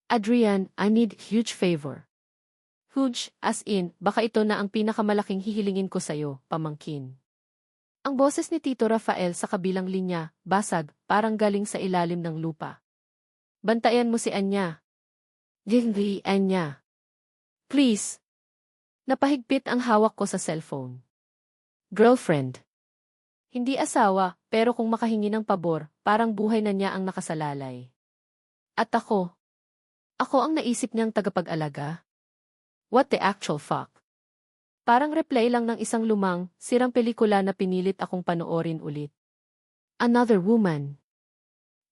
Adrian, I need huge favor. Huge, as in, baka ito na ang pinakamalaking hihilingin ko sa'yo, pamangkin. Ang boses ni Tito Rafael sa kabilang linya, basag, parang galing sa ilalim ng lupa. Bantayan mo si Anya. Hindi, Anya. Please. Napahigpit ang hawak ko sa cellphone. Girlfriend. Hindi asawa, pero kung makahingi ng pabor, parang buhay na niya ang nakasalalay. At ako ang naisip niyang tagapag-alaga? What the actual fuck? Parang replay lang ng isang lumang, sirang pelikula na pinilit akong panoorin ulit. Another woman.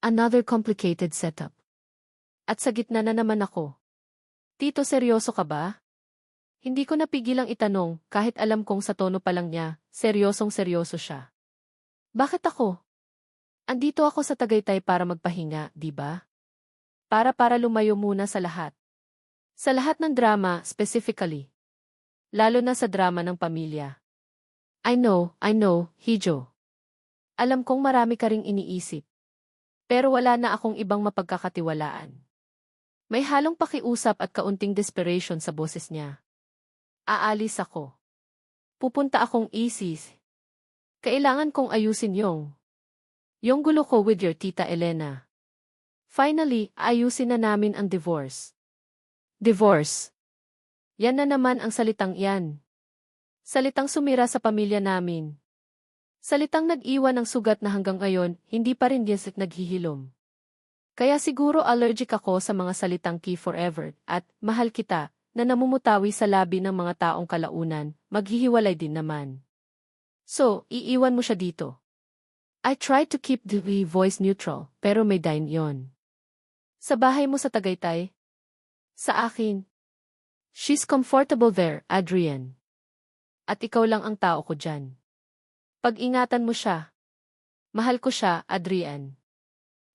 Another complicated setup. At sa gitna na naman ako. Tito, seryoso ka ba? Hindi ko napigilang itanong, kahit alam kong sa tono pa lang niya, seryosong-seryoso siya. Bakit ako? Andito ako sa Tagaytay para magpahinga, di ba? Para lumayo muna sa lahat. Sa lahat ng drama, specifically. Lalo na sa drama ng pamilya. I know, Hijo. Alam kong marami ka ring iniisip. Pero wala na akong ibang mapagkakatiwalaan. May halong pakiusap at kaunting desperation sa boses niya. Aalis ako. Pupunta akong Isis. Kailangan kong ayusin yung gulo ko with your tita Elena. Finally, ayusin na namin ang divorce. Divorce. Yan na naman ang salitang yan. Salitang sumira sa pamilya namin. Salitang nag-iwan ng sugat na hanggang ngayon, hindi pa rin diyan naghihilom. Kaya siguro allergic ako sa mga salitang key forever at mahal kita na namumutawi sa labi ng mga taong kalaunan, maghihiwalay din naman. So, iiwan mo siya dito. I try to keep the voice neutral, pero may dine yon. Sa bahay mo sa Tagaytay? Sa akin. She's comfortable there, Adrian. At ikaw lang ang tao ko dyan. Pag-ingatan mo siya. Mahal ko siya, Adrian.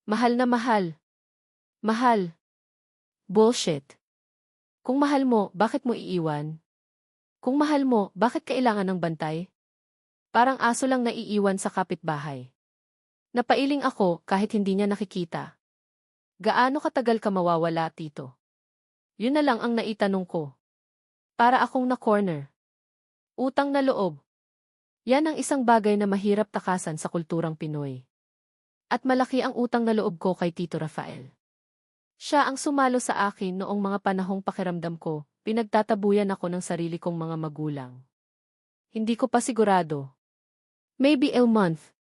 Mahal na mahal. Mahal. Bullshit. Kung mahal mo, bakit mo iiwan? Kung mahal mo, bakit kailangan ng bantay? Parang aso lang naiiwan sa kapitbahay. Napailing ako kahit hindi niya nakikita. Gaano katagal ka mawawala, Tito? Yun na lang ang naitanong ko. Para akong na-corner. Utang na loob. Yan ang isang bagay na mahirap takasan sa kulturang Pinoy. At malaki ang utang na loob ko kay Tito Rafael. Siya ang sumalo sa akin noong mga panahong pakiramdam ko, pinagtatabuyan ako ng sarili kong mga magulang. Hindi ko pa sigurado. Maybe a month.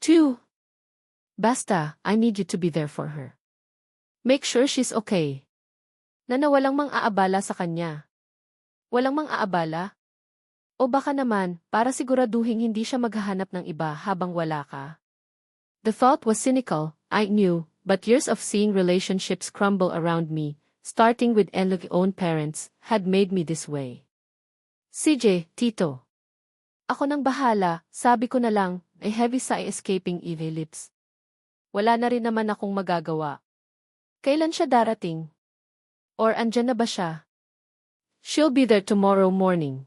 2. Basta, I need you to be there for her. Make sure she's okay. Na walang mang-aabala sa kanya. Walang mang-aabala? O baka naman, para siguraduhin hindi siya maghahanap ng iba habang wala ka? The thought was cynical, I knew, but years of seeing relationships crumble around me, starting with Enlog's own parents, had made me this way. CJ, Tito. Ako nang bahala, sabi ko na lang, a heavy sigh escaping Eve lips. Wala na rin naman akong magagawa. Kailan siya darating? Or andyan na ba siya? She'll be there tomorrow morning.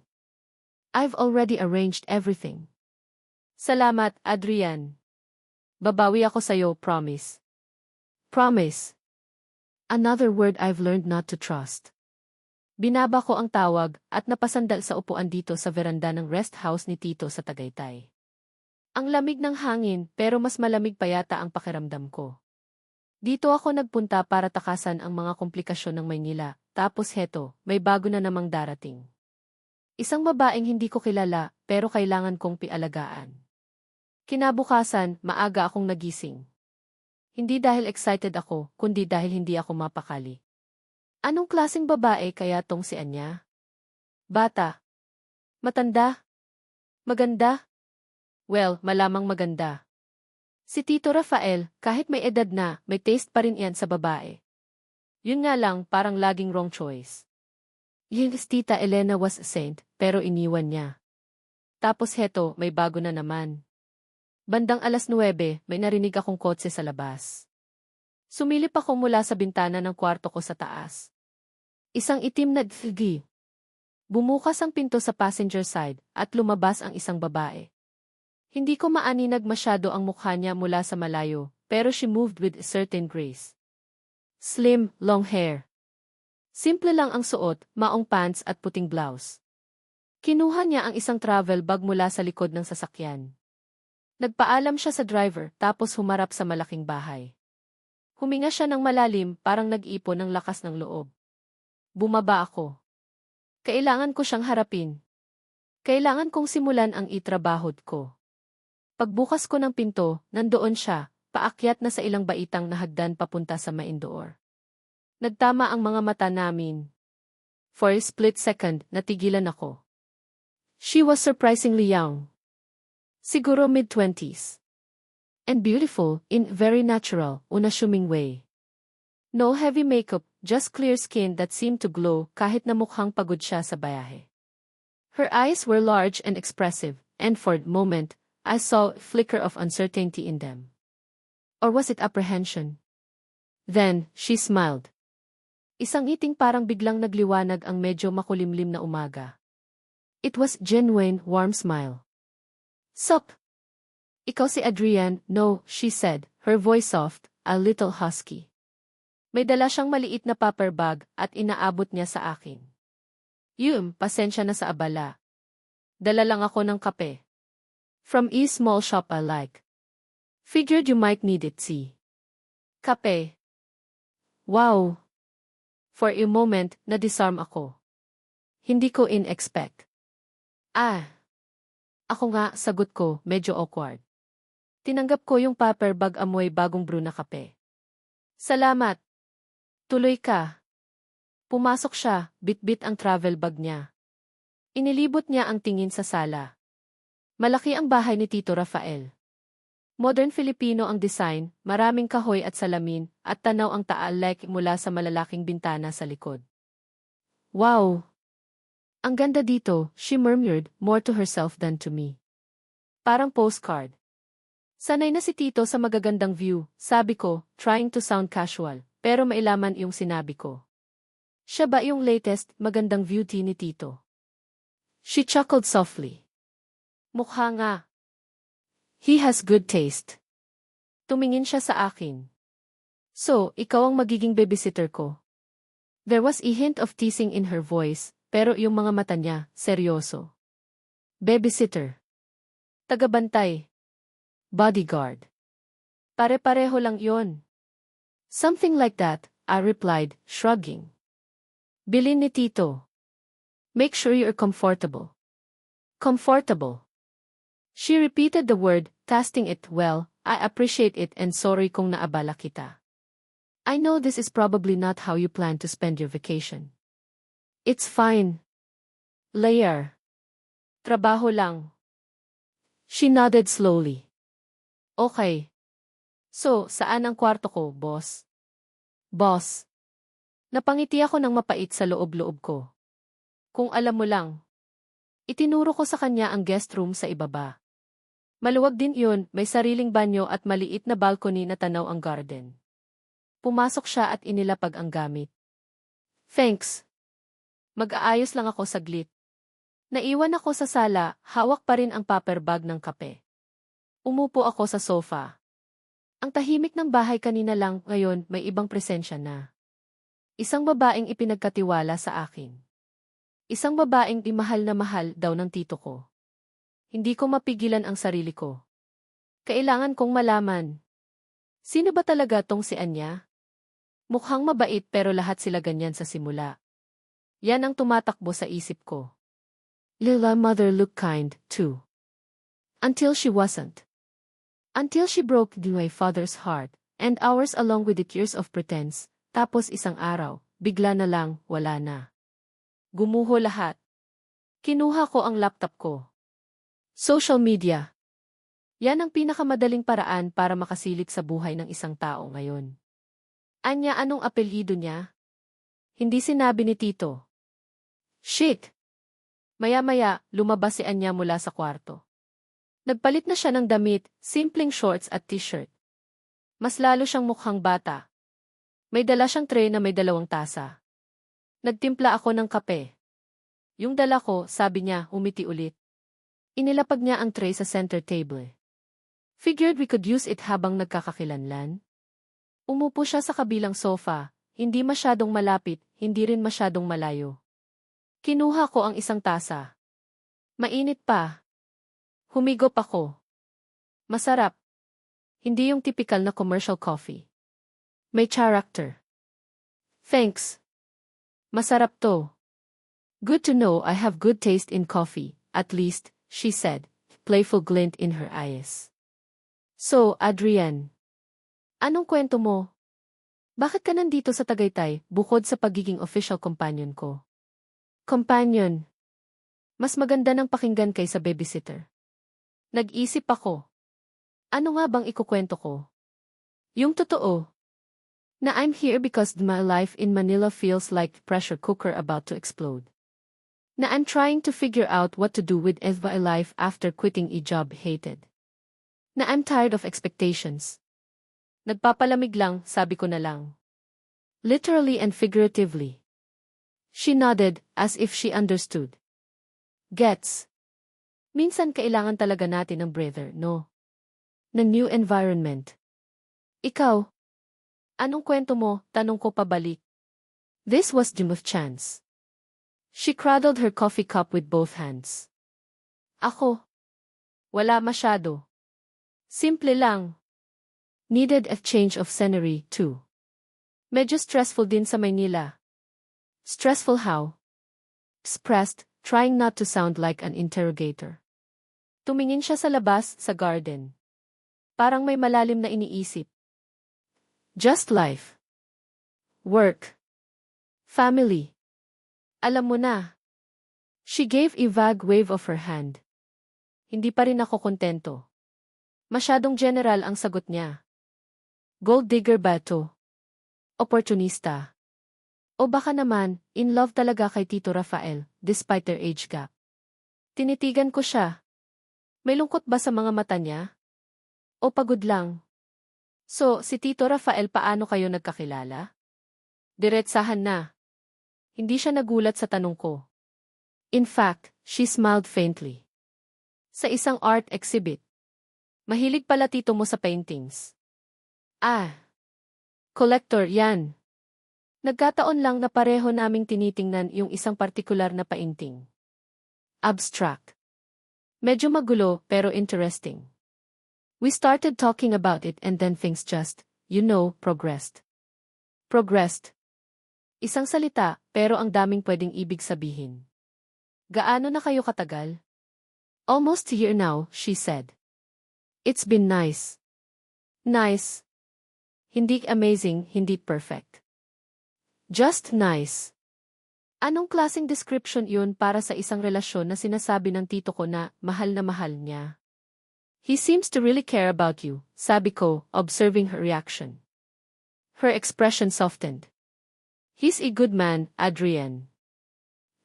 I've already arranged everything. Salamat, Adrian. Babawi ako sa'yo, promise. Promise. Another word I've learned not to trust. Binaba ko ang tawag at napasandal sa upuan dito sa veranda ng rest house ni Tito sa Tagaytay. Ang lamig ng hangin pero mas malamig pa yata ang pakiramdam ko. Dito ako nagpunta para takasan ang mga komplikasyon ng Maynila, tapos heto, may bago na namang darating. Isang babaeng hindi ko kilala, pero kailangan kong pialagaan. Kinabukasan, maaga akong nagising. Hindi dahil excited ako, kundi dahil hindi ako mapakali. Anong klaseng babae kaya tong si Anya? Bata? Matanda? Maganda? Well, malamang maganda. Si Tito Rafael, kahit may edad na, may taste pa rin yan sa babae. Yun nga lang, parang laging wrong choice. Yung Tita Elena was a saint, pero iniwan niya. Tapos heto, may bago na naman. Bandang 9:00, may narinig akong kotse sa labas. Sumilip ako mula sa bintana ng kwarto ko sa taas. Isang itim na digi. Bumukas ang pinto sa passenger side, at lumabas ang isang babae. Hindi ko maaninag masyado ang mukha niya mula sa malayo, pero she moved with a certain grace. Slim, long hair. Simple lang ang suot, maong pants at puting blouse. Kinuha niya ang isang travel bag mula sa likod ng sasakyan. Nagpaalam siya sa driver tapos humarap sa malaking bahay. Huminga siya ng malalim parang nag-ipon ng lakas ng loob. Bumaba ako. Kailangan ko siyang harapin. Kailangan kong simulan ang itrabahod ko. Pagbukas ko ng pinto, nandoon siya, paakyat na sa ilang baitang na hagdan papunta sa main door. Nagtama ang mga mata namin. For a split second, natigilan ako. She was surprisingly young. Siguro mid-20s. And beautiful, in very natural, unassuming way. No heavy makeup, just clear skin that seemed to glow kahit na mukhang pagod siya sa bayahe. Her eyes were large and expressive, and for a moment, I saw a flicker of uncertainty in them. Or was it apprehension? Then, she smiled. Isang ngiting parang biglang nagliwanag ang medyo makulimlim na umaga. It was genuine, warm smile. Sup? Ikaw si Adrian? No, she said, her voice soft, a little husky. May dala siyang maliit na paper bag at inaabot niya sa akin. Pasensya na sa abala. Dala lang ako ng kape. From a small shop I like. Figured you might need it, see. Kape. Wow. For a moment, na-disarm ako. Hindi ko in-expect. Ako nga, sagot ko, medyo awkward. Tinanggap ko yung paper bag amoy bagong brew na kape. Salamat. Tuloy ka. Pumasok siya, bit-bit ang travel bag niya. Inilibot niya ang tingin sa sala. Malaki ang bahay ni Tito Rafael. Modern Filipino ang design, maraming kahoy at salamin, at tanaw ang taal-like mula sa malalaking bintana sa likod. Wow! Ang ganda dito, she murmured, more to herself than to me. Parang postcard. Sanay na si Tito sa magagandang view, sabi ko, trying to sound casual, pero mailaman yung sinabi ko. Siya ba yung latest, magandang beauty ni Tito? She chuckled softly. Mukha nga. He has good taste. Tumingin siya sa akin. So, ikaw ang magiging babysitter ko. There was a hint of teasing in her voice, pero yung mga mata niya, seryoso. Babysitter. Tagabantay. Bodyguard. Pare-pareho lang yon. Something like that, I replied, shrugging. Bilin ni Tito. Make sure you're comfortable. Comfortable. She repeated the word, testing it. Well, I appreciate it and sorry kung naabala kita. I know this is probably not how you plan to spend your vacation. It's fine. Layer. Trabaho lang. She nodded slowly. Okay. So, saan ang kwarto ko, boss? Boss. Napangiti ako ng mapait sa loob-loob ko. Kung alam mo lang. Itinuro ko sa kanya ang guest room sa ibaba. Maluwag din yun, may sariling banyo at maliit na balcony na tanaw ang garden. Pumasok siya at inilapag ang gamit. Thanks. Mag-aayos lang ako saglit. Naiwan ako sa sala, hawak pa rin ang paper bag ng kape. Umupo ako sa sofa. Ang tahimik ng bahay kanina lang, ngayon may ibang presensya na. Isang babaeng ipinagkatiwala sa akin. Isang babaeng mahal na mahal daw ng tito ko. Hindi ko mapigilan ang sarili ko. Kailangan kong malaman. Sino ba talaga tong si Anya? Mukhang mabait pero lahat sila ganyan sa simula. Yan ang tumatakbo sa isip ko. Lila mother looked kind, too. Until she wasn't. Until she broke my father's heart, and ours along with the years of pretense, tapos isang araw, bigla na lang, wala na. Gumuho lahat. Kinuha ko ang laptop ko. Social media. Yan ang pinakamadaling paraan para makasilip sa buhay ng isang tao ngayon. Anya, anong apelyido niya? Hindi sinabi ni Tito. Shit! Maya-maya, lumabas si Anya mula sa kwarto. Nagpalit na siya ng damit, simpleng shorts at t-shirt. Mas lalo siyang mukhang bata. May dala siyang tray na may 2 tasa. Nagtimpla ako ng kape. Yung dala ko, sabi niya, umiti ulit. Inilapag niya ang tray sa center table. Figured we could use it habang nagkakakilanlan. Umupo siya sa kabilang sofa, hindi masyadong malapit, hindi rin masyadong malayo. Kinuha ko ang isang tasa. Mainit pa. Humigop ako. Masarap. Hindi yung typical na commercial coffee. May character. Thanks. Masarap to. Good to know I have good taste in coffee, at least, she said, playful glint in her eyes. So, Adrian. Anong kwento mo? Bakit ka nandito sa Tagaytay, bukod sa pagiging official companion ko? Companion. Mas maganda ng pakinggan kaysa babysitter. Nag-isip ako. Ano nga bang ikukwento ko? Yung totoo. Na I'm here because my life in Manila feels like pressure cooker about to explode. Na I'm trying to figure out what to do with my life after quitting a job hated. Na I'm tired of expectations. Nagpapalamig lang, sabi ko na lang. Literally and figuratively. She nodded, as if she understood. Gets. Minsan kailangan talaga natin ng breather, no? Na new environment. Ikaw? Anong kwento mo? Tanong ko pabalik. This was Jim's chance. She cradled her coffee cup with both hands. Ako? Wala masyado. Simple lang. Needed a change of scenery, too. Medyo stressful din sa Maynila. Stressful how? Expressed, trying not to sound like an interrogator. Tumingin siya sa labas, sa garden. Parang may malalim na iniisip. Just life. Work. Family. Alam mo na. She gave a vague wave of her hand. Hindi pa rin ako kontento. Masyadong general ang sagot niya. Gold digger ba to? Opportunista. O baka naman, in love talaga kay Tito Rafael, despite their age gap. Tinitigan ko siya. May lungkot ba sa mga mata niya? O pagod lang? So, si Tito Rafael paano kayo nagkakilala? Diretsahan na. Hindi siya nagulat sa tanong ko. In fact, she smiled faintly. Sa isang art exhibit. Mahilig pala tito mo sa paintings. Ah. Collector yan. Nagkataon lang na pareho naming tinitingnan yung isang partikular na painting. Abstract. Medyo magulo pero interesting. We started talking about it and then things just, progressed. Progressed. Isang salita pero ang daming pwedeng ibig sabihin. Gaano na kayo katagal? Almost a year now, she said. It's been nice. Nice. Hindi amazing, hindi perfect. Just nice. Anong klaseng description yun para sa isang relasyon na sinasabi ng tito ko na mahal niya? He seems to really care about you, sabi ko, observing her reaction. Her expression softened. He's a good man, Adrian.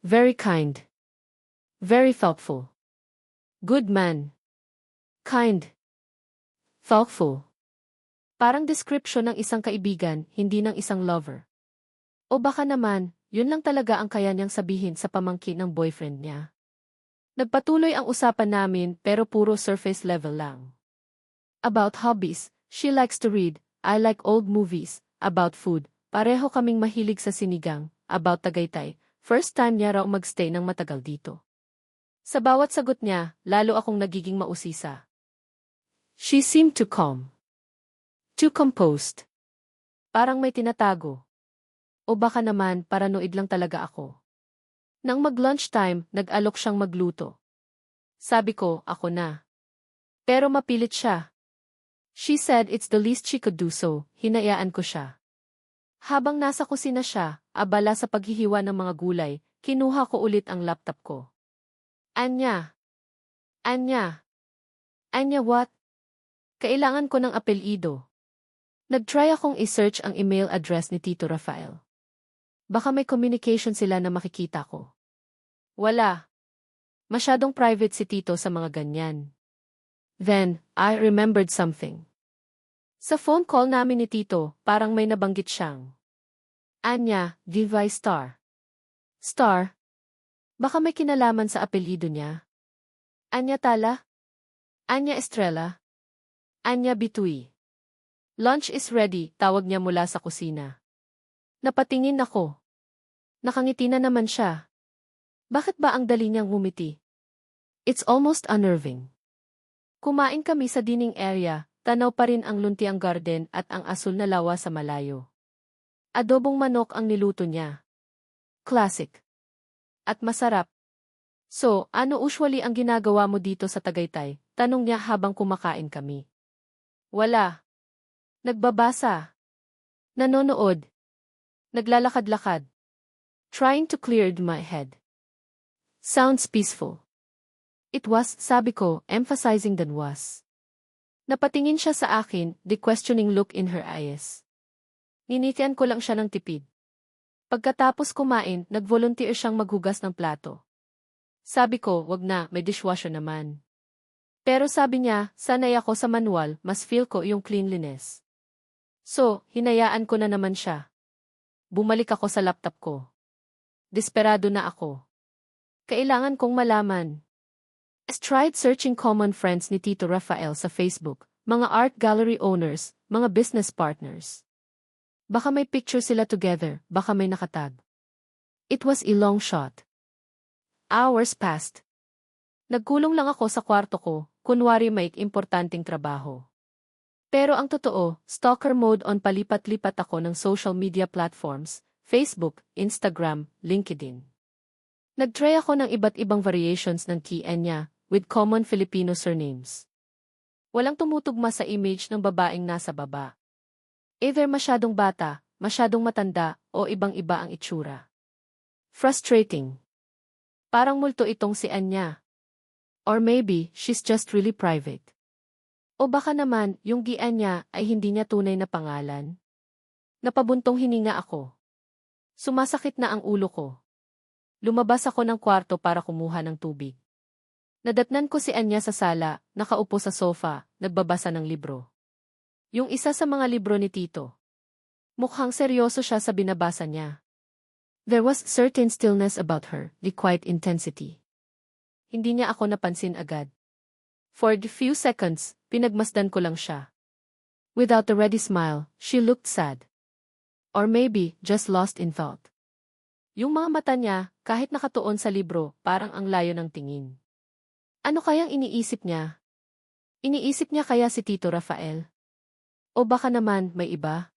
Very kind. Very thoughtful. Good man. Kind. Thoughtful. Parang description ng isang kaibigan, hindi ng isang lover. O baka naman, yun lang talaga ang kaya niyang sabihin sa pamangkin ng boyfriend niya. Nagpatuloy ang usapan namin pero puro surface level lang. About hobbies, she likes to read, I like old movies. About food, pareho kaming mahilig sa sinigang. About Tagaytay, first time niya raw magstay ng matagal dito. Sa bawat sagot niya, lalo akong nagiging mausisa. She seemed too calm. Too composed. Parang may tinatago. O baka naman paranoid lang talaga ako. Nang mag-lunchtime, nag-alok siyang magluto. Sabi ko, ako na. Pero mapilit siya. She said it's the least she could do so, hinayaan ko siya. Habang nasa kusina siya, abala sa paghihiwa ng mga gulay, kinuha ko ulit ang laptop ko. Anya? Anya? Anya what? Kailangan ko ng apelyido. Nag-try akong i-search ang email address ni Tito Rafael. Baka may communication sila na makikita ko. Wala. Masyadong private si Tito sa mga ganyan. Then, I remembered something. Sa phone call namin ni Tito, parang may nabanggit siyang. Anya, Divay Star. Star? Baka may kinalaman sa apelyido niya. Anya Tala? Anya Estrella? Anya Bituy? Lunch is ready, tawag niya mula sa kusina. Napatingin ako. Nakangiti na naman siya. Bakit ba ang dali niyang ngumiti? It's almost unnerving. Kumain kami sa dining area, tanaw pa rin ang luntiang garden at ang asul na lawa sa malayo. Adobong manok ang niluto niya. Classic. At masarap. So, ano usually ang ginagawa mo dito sa Tagaytay? Tanong niya habang kumakain kami. Wala. Nagbabasa. Nanonood. Naglalakad-lakad. Trying to clear my head. Sounds peaceful. It was, sabi ko, emphasizing the was. Napatingin siya sa akin, the questioning look in her eyes. Ninitian ko lang siya ng tipid. Pagkatapos kumain, nag-volunteer siyang maghugas ng plato. Sabi ko, wag na, may dishwasher naman. Pero sabi niya, sanay ako sa manual, mas feel ko yung cleanliness. So, hinayaan ko na naman siya. Bumalik ako sa laptop ko. Desperado na ako. Kailangan kong malaman. I tried searching common friends ni Tito Rafael sa Facebook, mga art gallery owners, mga business partners. Baka may picture sila together, baka may nakatag. It was a long shot. Hours passed. Nagkulong lang ako sa kwarto ko, kunwari may importanteng trabaho. Pero ang totoo, stalker mode on palipat-lipat ako ng social media platforms, Facebook, Instagram, LinkedIn. Nag-try ako ng iba't ibang variations ng Kenya, with common Filipino surnames. Walang tumutugma sa image ng babaeng nasa baba. Either masyadong bata, masyadong matanda, o ibang-iba ang itsura. Frustrating. Parang multo itong si Anya. Or maybe, she's just really private. O baka naman, yung Gian niya ay hindi niya tunay na pangalan. Napabuntong hininga ako. Sumasakit na ang ulo ko. Lumabas ako ng kwarto para kumuha ng tubig. Nadatnan ko si Anya sa sala, nakaupo sa sofa, nagbabasa ng libro. Yung isa sa mga libro ni Tito. Mukhang seryoso siya sa binabasa niya. There was certain stillness about her, the quiet intensity. Hindi niya ako napansin agad. For the few seconds, pinagmasdan ko lang siya. Without a ready smile, she looked sad. Or maybe, just lost in thought. Yung mga mata niya, kahit nakatuon sa libro, parang ang layo ng tingin. Ano kayang iniisip niya? Iniisip niya kaya si Tito Rafael? O baka naman, may iba?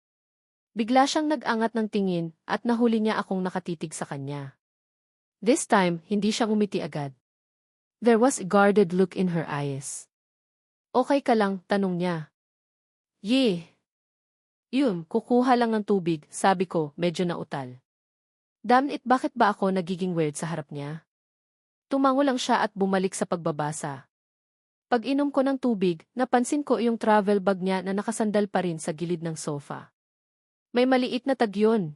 Bigla siyang nag-angat ng tingin, at nahuli niya akong nakatitig sa kanya. This time, hindi siya ngumiti agad. There was a guarded look in her eyes. Okay ka lang, tanong niya. Yeh. Yun, kukuha lang ng tubig, sabi ko, medyo nautal. Damn it, bakit ba ako nagiging weird sa harap niya? Tumango lang siya at bumalik sa pagbabasa. Pag-inom ko ng tubig, napansin ko yung travel bag niya na nakasandal pa rin sa gilid ng sofa. May maliit na tag yun.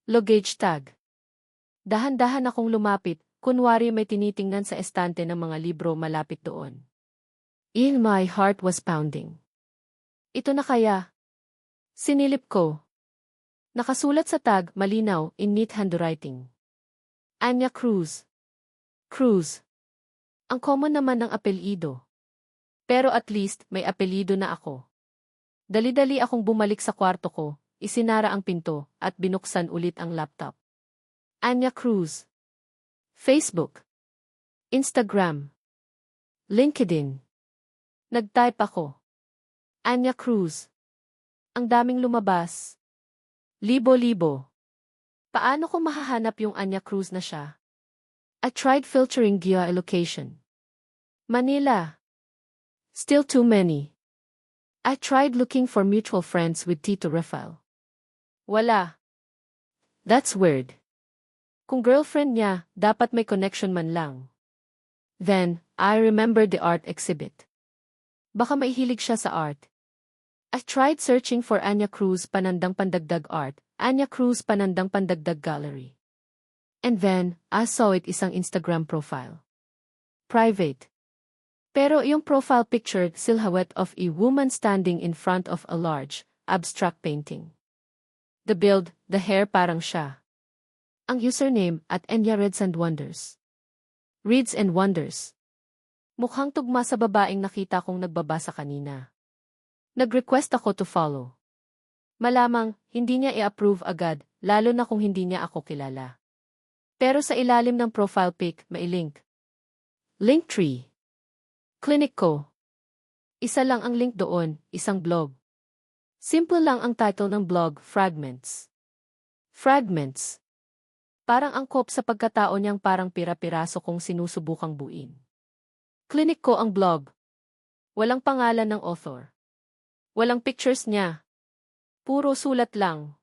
Luggage tag. Dahan-dahan akong lumapit, kunwari may tinitingnan sa estante ng mga libro malapit doon. In my heart was pounding. Ito na kaya? Sinilip ko. Nakasulat sa tag, malinaw, in neat handwriting. Anya Cruz. Cruz. Ang common naman ng apelyido. Pero at least, may apelyido na ako. Dali-dali akong bumalik sa kwarto ko, isinara ang pinto, at binuksan ulit ang laptop. Anya Cruz. Facebook. Instagram. LinkedIn. Nag-type ako. Anya Cruz. Ang daming lumabas. Libo-libo. Paano ko mahahanap yung Anya Cruz na siya? I tried filtering geolocation. Manila. Still too many. I tried looking for mutual friends with Tito Rafael. Wala. That's weird. Kung girlfriend niya, dapat may connection man lang. Then, I remembered the art exhibit. Baka maihilig siya sa art. I tried searching for Anya Cruz Panandang Pandagdag Art, Anya Cruz Panandang Pandagdag Gallery. And then, I saw it isang Instagram profile. Private. Pero yung profile pictured silhouette of a woman standing in front of a large, abstract painting. The build, the hair parang siya. Ang username at Enya Reads and Wonders. Reads and Wonders. Mukhang tugma sa babaeng nakita kong nagbabasa kanina. Nag-request ako to follow. Malamang, hindi niya i-approve agad, lalo na kung hindi niya ako kilala. Pero sa ilalim ng profile pic, may link. Linktree. Clinic ko. Isa lang ang link doon, isang blog. Simple lang ang title ng blog, Fragments. Fragments. Parang angkop sa pagkatao niyang parang pira-piraso kong sinusubukang buuin. Clinic ko ang blog. Walang pangalan ng author. Walang pictures niya. Puro sulat lang.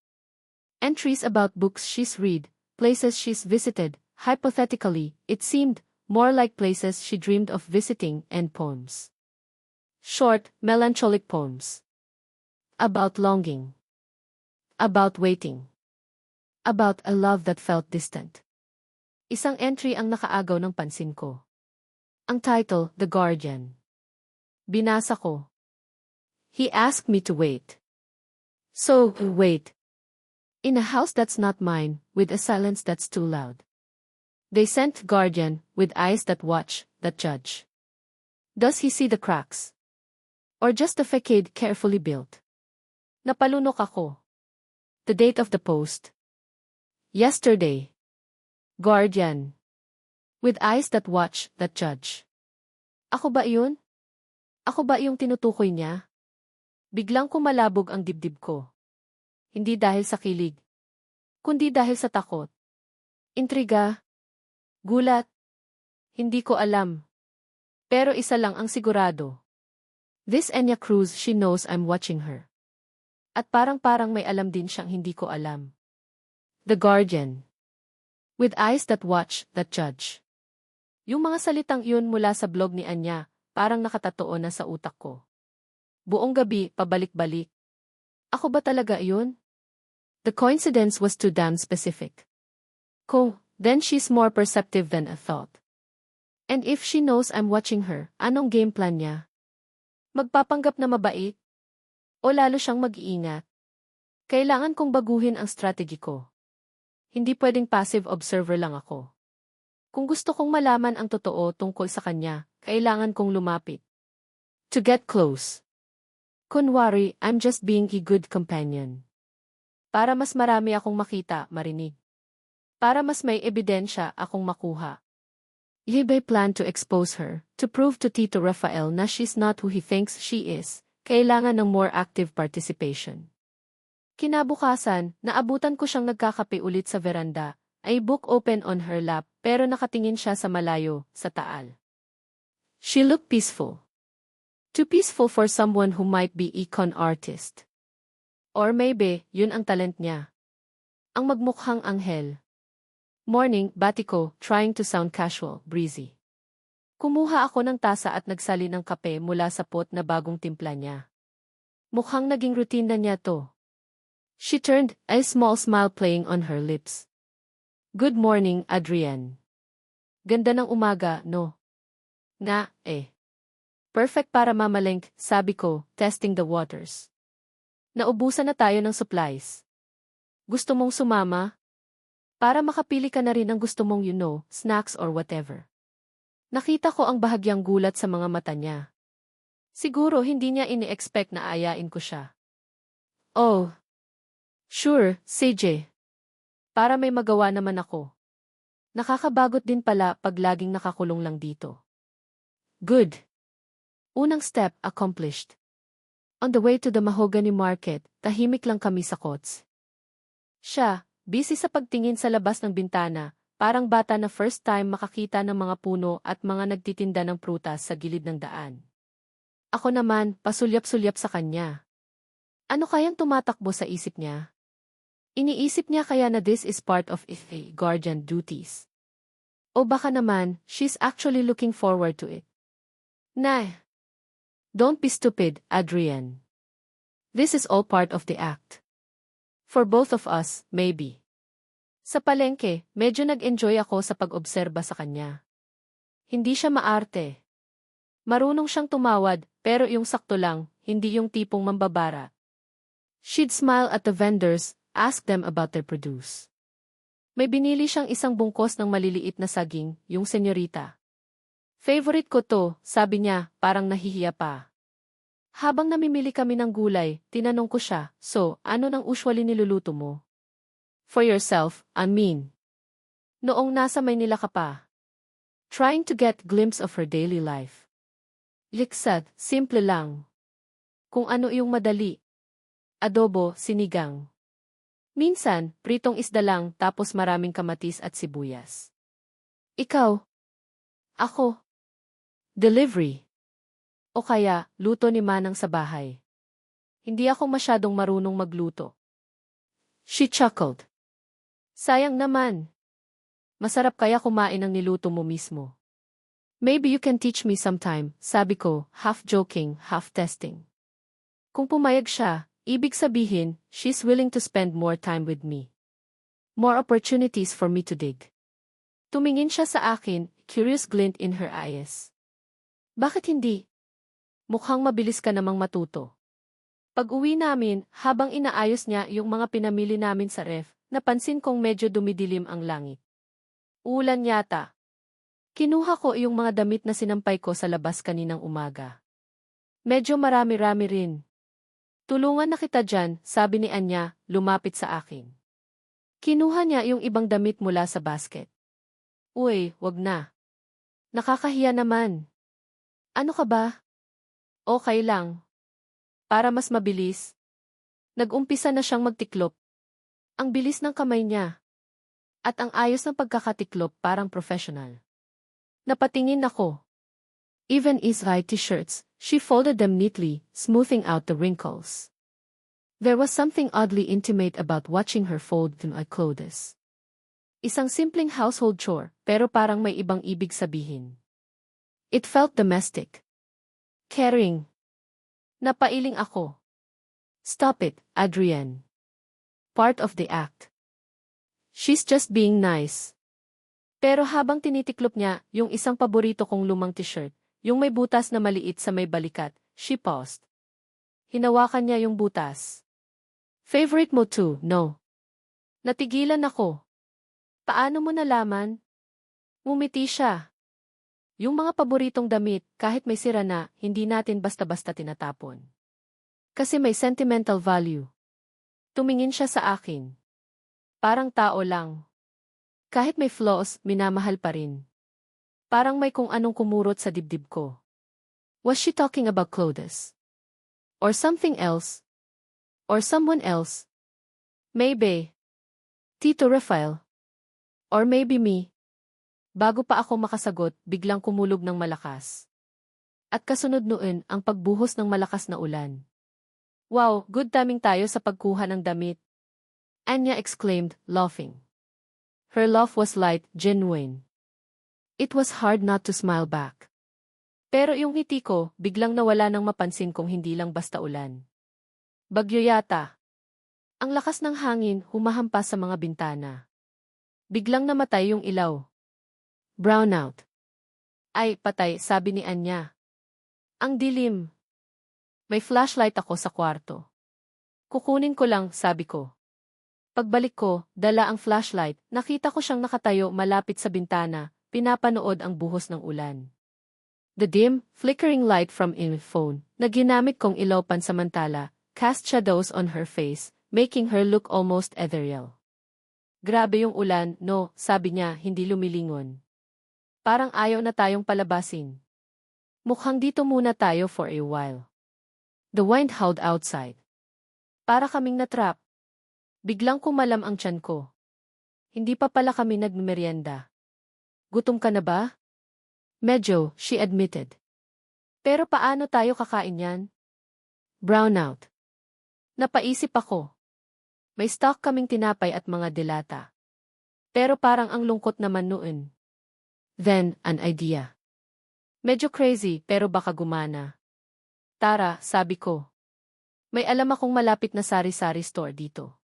Entries about books she's read, places she's visited. Hypothetically, it seemed more like places she dreamed of visiting, and poems. Short, melancholic poems. About longing. About waiting. About a love that felt distant. Isang entry ang nakaagaw ng pansin ko. Ang title, The Guardian. Binasa ko. He asked me to wait. So, wait. In a house that's not mine, with a silence that's too loud. They sent guardian, with eyes that watch, that judge. Does he see the cracks? Or just a facade carefully built? Napalunok ako. The date of the post. Yesterday. Guardian. With eyes that watch, that judge. Ako ba yun? Ako ba yung tinutukoy niya? Biglang kumalabog ang dibdib ko. Hindi dahil sa kilig. Kundi dahil sa takot. Intriga. Gulat. Hindi ko alam. Pero isa lang ang sigurado. This Enya Cruz, she knows I'm watching her. At parang may alam din siyang hindi ko alam. The Guardian. With eyes that watch, that judge. Yung mga salitang iyon mula sa blog ni Anya, parang nakatatuo na sa utak ko. Buong gabi, pabalik-balik. Ako ba talaga iyon? The coincidence was too damn specific. Then she's more perceptive than I thought. And if she knows I'm watching her, anong game plan niya? Magpapanggap na mabait? O lalo siyang mag-iingat? Kailangan kong baguhin ang strategy ko. Hindi pwedeng passive observer lang ako. Kung gusto kong malaman ang totoo tungkol sa kanya, kailangan kong lumapit. To get close. Kunwari, I'm just being a good companion. Para mas marami akong makita, marinig. Para mas may ebidensya akong makuha. Yibay plan to expose her, to prove to Tito Rafael na she's not who he thinks she is. Kailangan ng more active participation. Kinabukasan, naabutan ko siyang nagkakape ulit sa veranda, ay book open on her lap, pero nakatingin siya sa malayo, sa taal. She looked peaceful. Too peaceful for someone who might be a con artist. Or maybe, yun ang talent niya. Ang magmukhang anghel. Morning, bati ko, trying to sound casual, breezy. Kumuha ako ng tasa at nagsali ng kape mula sa pot na bagong timpla niya. Mukhang naging routine na niya to. She turned, a small smile playing on her lips. Good morning, Adrienne. Ganda ng umaga, no? Perfect para mamalengke, sabi ko, testing the waters. Naubusan na tayo ng supplies. Gusto mong sumama? Para makapili ka na rin ng gusto mong snacks or whatever. Nakita ko ang bahagyang gulat sa mga mata niya. Siguro hindi niya ini-expect na ayain ko siya. Oh. Sure, CJ. Para may magawa naman ako. Nakakabagot din pala pag laging nakakulong lang dito. Good. Unang step, accomplished. On the way to the Mahogany Market, tahimik lang kami sa kots. Siya, busy sa pagtingin sa labas ng bintana, parang bata na first time makakita ng mga puno at mga nagtitinda ng prutas sa gilid ng daan. Ako naman, pasulyap-sulyap sa kanya. Ano kayang tumatakbo sa isip niya? Iniisip niya kaya na this is part of a guardian duties. O baka naman, she's actually looking forward to it. Nah. Don't be stupid, Adrienne. This is all part of the act. For both of us, maybe. Sa palengke, medyo nag-enjoy ako sa pag-obserba sa kanya. Hindi siya maarte. Marunong siyang tumawad, pero yung sakto lang, hindi yung tipong mambabara. She'd smile at the vendors, ask them about their produce. May binili siyang isang bungkos ng maliliit na saging, yung senyorita. Favorite ko to, sabi niya, parang nahihiya pa. Habang namimili kami ng gulay, tinanong ko siya, "So, ano nang usually niluluto mo?" "For yourself, I mean." Noong nasa Maynila ka pa. Trying to get glimpse of her daily life. Liksad, simple lang. Kung ano yung madali. Adobo, sinigang. Minsan, pritong isda lang tapos maraming kamatis at sibuyas. Ikaw? Ako? Delivery. O kaya, luto ni Manang sa bahay. Hindi ako masyadong marunong magluto. She chuckled. Sayang naman. Masarap kaya kumain ng niluto mo mismo. Maybe you can teach me sometime, sabi ko, half joking, half testing. Kung pumayag siya, ibig sabihin, she's willing to spend more time with me. More opportunities for me to dig. Tumingin siya sa akin, curious glint in her eyes. Bakit hindi? Mukhang mabilis ka namang matuto. Pag-uwi namin, habang inaayos niya yung mga pinamili namin sa ref, napansin kong medyo dumidilim ang langit. Ulan yata. Kinuha ko yung mga damit na sinampay ko sa labas kaninang umaga. Medyo marami-rami rin. Tulungan na kita dyan, sabi ni Anya, lumapit sa akin. Kinuha niya yung ibang damit mula sa basket. Uy, wag na. Nakakahiya naman. Ano ka ba? Okay lang. Para mas mabilis. Nag-umpisa na siyang magtiklop. Ang bilis ng kamay niya. At ang ayos ng pagkakatiklop parang professional. Napatingin ako. Even Israeli t-shirts, she folded them neatly, smoothing out the wrinkles. There was something oddly intimate about watching her fold my clothes. Isang simpleng household chore, pero parang may ibang ibig sabihin. It felt domestic. Caring. Napailing ako. Stop it, Adrienne. Part of the act. She's just being nice. Pero habang tinitiklop niya yung isang paborito kong lumang t-shirt, yung may butas na maliit sa may balikat, she paused. Hinawakan niya yung butas. Favorite mo too, no? Natigilan ako. Paano mo nalaman? Ngumiti siya. Yung mga paboritong damit, kahit may sira na, hindi natin basta-basta tinatapon. Kasi may sentimental value. Tumingin siya sa akin. Parang tao lang. Kahit may flaws, minamahal pa rin. Parang may kung anong kumurot sa dibdib ko. Was she talking about clothes? Or something else? Or someone else? Maybe. Tito Rafael. Or maybe me. Bago pa ako makasagot, biglang kumulog ng malakas. At kasunod noon ang pagbuhos ng malakas na ulan. Wow, good timing tayo sa pagkuha ng damit. Anya exclaimed, laughing. Her laugh was light, genuine. It was hard not to smile back. Pero yung ngiti ko, biglang nawala nang mapansin kung hindi lang basta ulan. Bagyo yata. Ang lakas ng hangin humahampas sa mga bintana. Biglang namatay yung ilaw. Brownout. Ay, patay, sabi ni Anya. Ang dilim. May flashlight ako sa kwarto. Kukunin ko lang, sabi ko. Pagbalik ko, dala ang flashlight, nakita ko siyang nakatayo malapit sa bintana, pinapanood ang buhos ng ulan. The dim, flickering light from in phone, na ginamit kong ilaw pansamantala, cast shadows on her face, making her look almost ethereal. Grabe yung ulan, no, sabi niya, hindi lumilingon. Parang ayaw na tayong palabasin. Mukhang dito muna tayo for a while. The wind howled outside. Para kaming natrap. Biglang kumalam ang tiyan ko. Hindi pa pala kami nagmeryenda. Gutom ka na ba? Medyo, she admitted. Pero paano tayo kakain yan? Brownout. Napaisip ako. May stock kaming tinapay at mga delata. Pero parang ang lungkot naman noon. Then, an idea. Medyo crazy pero baka gumana. Tara, sabi ko. May alam akong malapit na sari-sari store dito.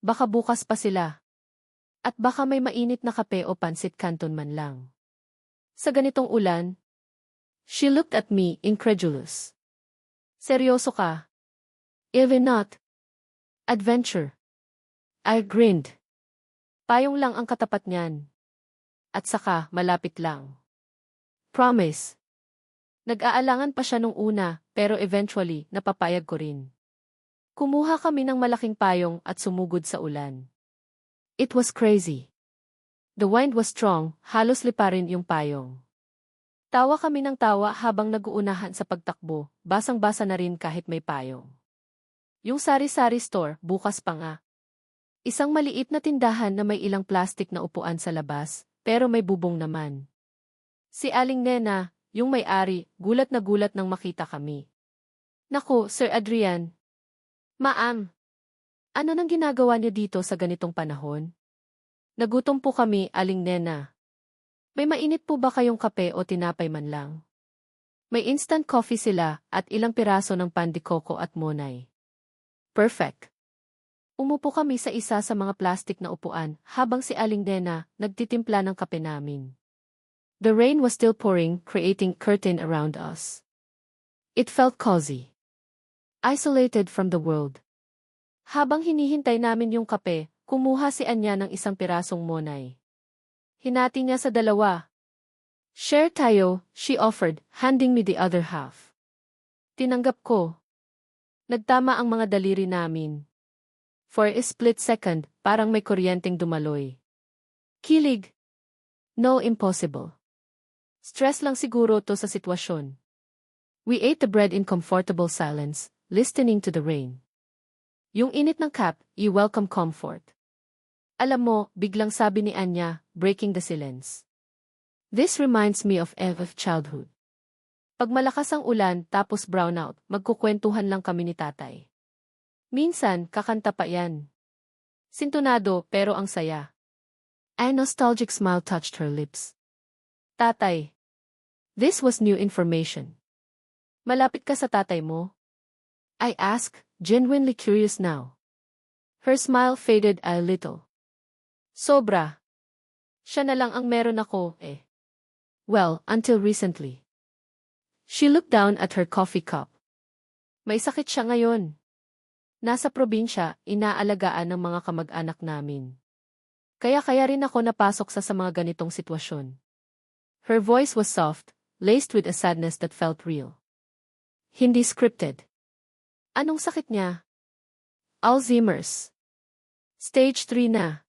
Baka bukas pa sila. At baka may mainit na kape o pansit canton man lang. Sa ganitong ulan, she looked at me, incredulous. Seryoso ka? Even not. Adventure. I grinned. Payong lang ang katapat niyan. At saka, malapit lang. Promise. Nag-aalangan pa siya nung una, pero eventually, napapayag ko rin. Kumuha kami ng malaking payong at sumugod sa ulan. It was crazy. The wind was strong, halos liparin yung payong. Tawa kami ng tawa habang nag-uunahan sa pagtakbo, basang-basa na rin kahit may payong. Yung sari-sari store, bukas pa nga. Isang maliit na tindahan na may ilang plastik na upuan sa labas, pero may bubong naman. Si Aling Nena, yung may-ari, gulat na gulat nang makita kami. Naku, Sir Adrian. Ma'am, ano nang ginagawa niyo dito sa ganitong panahon? Nagutom po kami, Aling Nena. May mainit po ba kayong kape o tinapay man lang? May instant coffee sila at ilang piraso ng pan de coco at monay. Perfect. Umupo kami sa isa sa mga plastik na upuan habang si Aling Nena nagtitimpla ng kape namin. The rain was still pouring, creating curtain around us. It felt cozy. Isolated from the world. Habang hinihintay namin yung kape, kumuha si Anya ng isang pirasong monay. Hinati niya sa dalawa. Share tayo, she offered, handing me the other half. Tinanggap ko. Nagtama ang mga daliri namin. For a split second, parang may kuryenteng dumaloy. Kilig. No, impossible. Stress lang siguro to sa sitwasyon. We ate the bread in comfortable silence, listening to the rain. Yung init ng cup, you welcome comfort. Alam mo, biglang sabi ni Anya, breaking the silence. This reminds me of childhood. Pag malakas ang ulan tapos brownout, magkukwentuhan lang kami ni tatay. Minsan, kakanta pa yan. Sintonado pero ang saya. A nostalgic smile touched her lips. Tatay. This was new information. Malapit ka sa tatay mo? I asked, genuinely curious now. Her smile faded a little. Sobra. Siya na lang ang meron ako, eh. Well, until recently. She looked down at her coffee cup. May sakit siya ngayon. Nasa probinsya, inaalagaan ng mga kamag-anak namin. Kaya rin ako napasok sa mga ganitong sitwasyon. Her voice was soft, laced with a sadness that felt real. Hindi scripted. Anong sakit niya? Alzheimer's. Stage 3 na.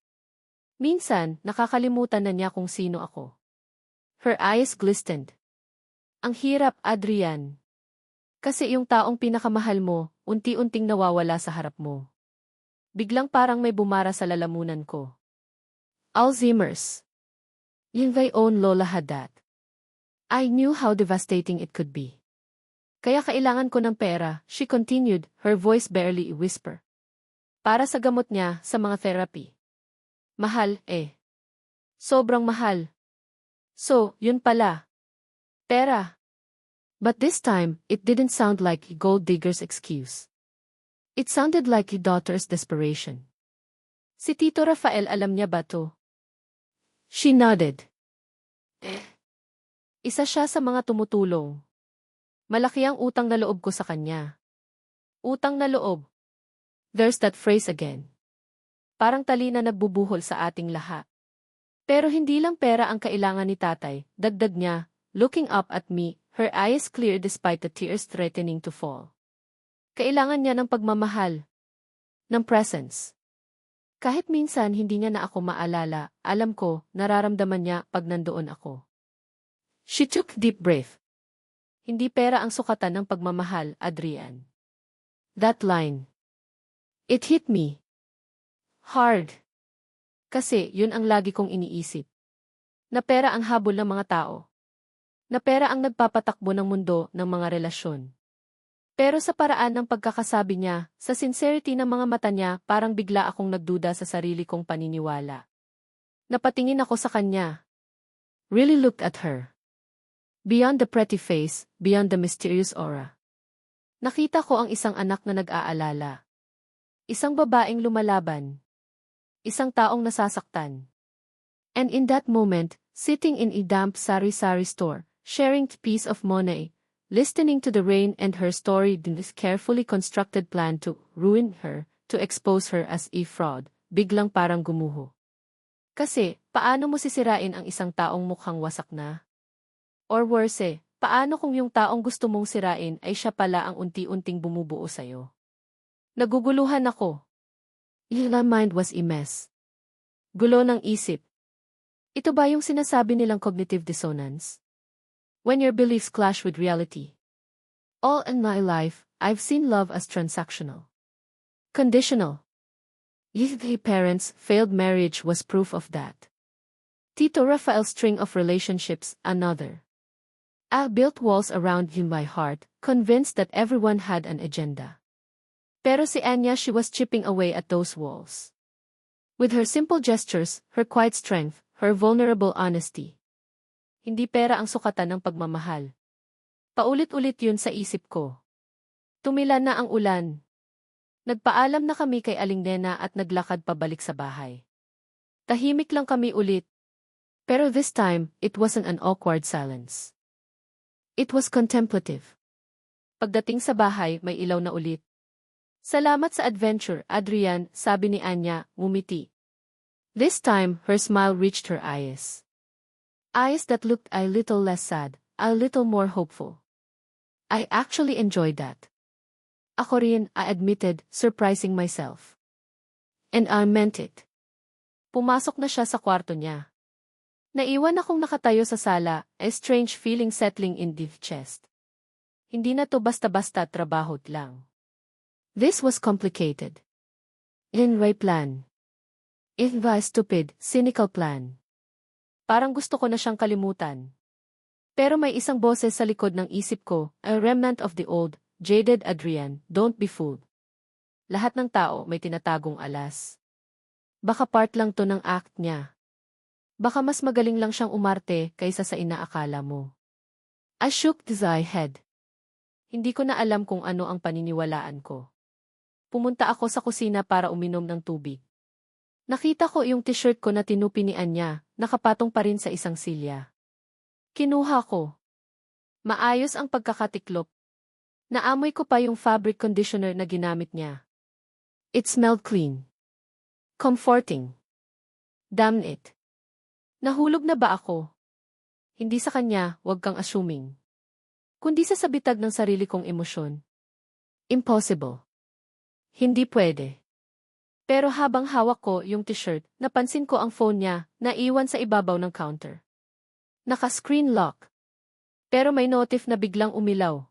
Minsan, nakakalimutan na niya kung sino ako. Her eyes glistened. Ang hirap, Adrian. Kasi yung taong pinakamahal mo, unti-unting nawawala sa harap mo. Biglang parang may bumara sa lalamunan ko. Alzheimer's. Yung my own lola had that. I knew how devastating it could be. Kaya kailangan ko ng pera, she continued, her voice barely a whisper. Para sa gamot niya, sa mga therapy. Mahal, eh. Sobrang mahal. So, yun pala. Pera. But this time, it didn't sound like a gold digger's excuse. It sounded like a daughter's desperation. Si Tito Rafael alam niya ba to? She nodded. Isa siya sa mga tumutulong. Malaki ang utang na loob ko sa kanya. Utang na loob. There's that phrase again. Parang tali na nagbubuhol sa ating lahat. Pero hindi lang pera ang kailangan ni tatay, dagdag niya, looking up at me, her eyes clear despite the tears threatening to fall. Kailangan niya ng pagmamahal. Ng presence. Kahit minsan hindi niya na ako maalala, alam ko, nararamdaman niya pag nandoon ako. She took deep breath. Hindi pera ang sukatan ng pagmamahal, Adrian. That line. It hit me. Hard. Kasi yun ang lagi kong iniisip. Na pera ang habol ng mga tao. Na pera ang nagpapatakbo ng mundo ng mga relasyon. Pero sa paraan ng pagkakasabi niya, sa sincerity ng mga mata niya, parang bigla akong nagduda sa sarili kong paniniwala. Napatingin ako sa kanya. Really looked at her. Beyond the pretty face, beyond the mysterious aura. Nakita ko ang isang anak na nag-aalala. Isang babaeng lumalaban. Isang taong nasasaktan. And in that moment, sitting in a damp sari-sari store, sharing a piece of money, listening to the rain and her story in this carefully constructed plan to ruin her, to expose her as a fraud, biglang parang gumuho. Kasi, paano mo sisirain ang isang taong mukhang wasak na? Or worse, Paano kung yung taong gusto mong sirain ay siya pala ang unti-unting bumubuo sa'yo? Naguguluhan ako. My mind was a mess. Gulo ng isip. Ito ba yung sinasabi nilang cognitive dissonance? When your beliefs clash with reality. All in my life, I've seen love as transactional. Conditional. If the parents' failed marriage was proof of that. Tito Rafael's string of relationships, another. I built walls around him my heart, convinced that everyone had an agenda. Pero si Anya, she was chipping away at those walls. With her simple gestures, her quiet strength, her vulnerable honesty. Hindi pera ang sukatan ng pagmamahal. Paulit-ulit yun sa isip ko. Tumila na ang ulan. Nagpaalam na kami kay Aling Nena at naglakad pabalik sa bahay. Tahimik lang kami ulit. Pero this time, it wasn't an awkward silence. It was contemplative. Pagdating sa bahay, may ilaw na ulit. Salamat sa adventure, Adrian, sabi ni Anya, ngumiti. This time, her smile reached her eyes. Eyes that looked a little less sad, a little more hopeful. I actually enjoyed that. Ako rin, I admitted, surprising myself. And I meant it. Pumasok na siya sa kwarto niya. Naiwan akong nakatayo sa sala, a strange feeling settling in the chest. Hindi na to basta-basta trabaho lang. This was complicated. In my plan. In my stupid, cynical plan. Parang gusto ko na siyang kalimutan. Pero may isang boses sa likod ng isip ko, a remnant of the old, jaded Adrian, don't be fooled. Lahat ng tao may tinatagong alas. Baka part lang to ng act niya. Baka mas magaling lang siyang umarte kaysa sa inaakala mo. I shook my head. Hindi ko na alam kung ano ang paniniwalaan ko. Pumunta ako sa kusina para uminom ng tubig. Nakita ko yung t-shirt ko na tinupi ni Anya, nakapatong pa rin sa isang silya. Kinuha ko. Maayos ang pagkakatiklop. Naamoy ko pa yung fabric conditioner na ginamit niya. It smelled clean. Comforting. Damn it. Nahulog na ba ako? Hindi sa kanya, wag kang assuming. Kundi sa sabitag ng sarili kong emosyon. Impossible. Hindi pwede. Pero habang hawak ko yung t-shirt, napansin ko ang phone niya, naiwan sa ibabaw ng counter. Naka-screen lock. Pero may notif na biglang umilaw.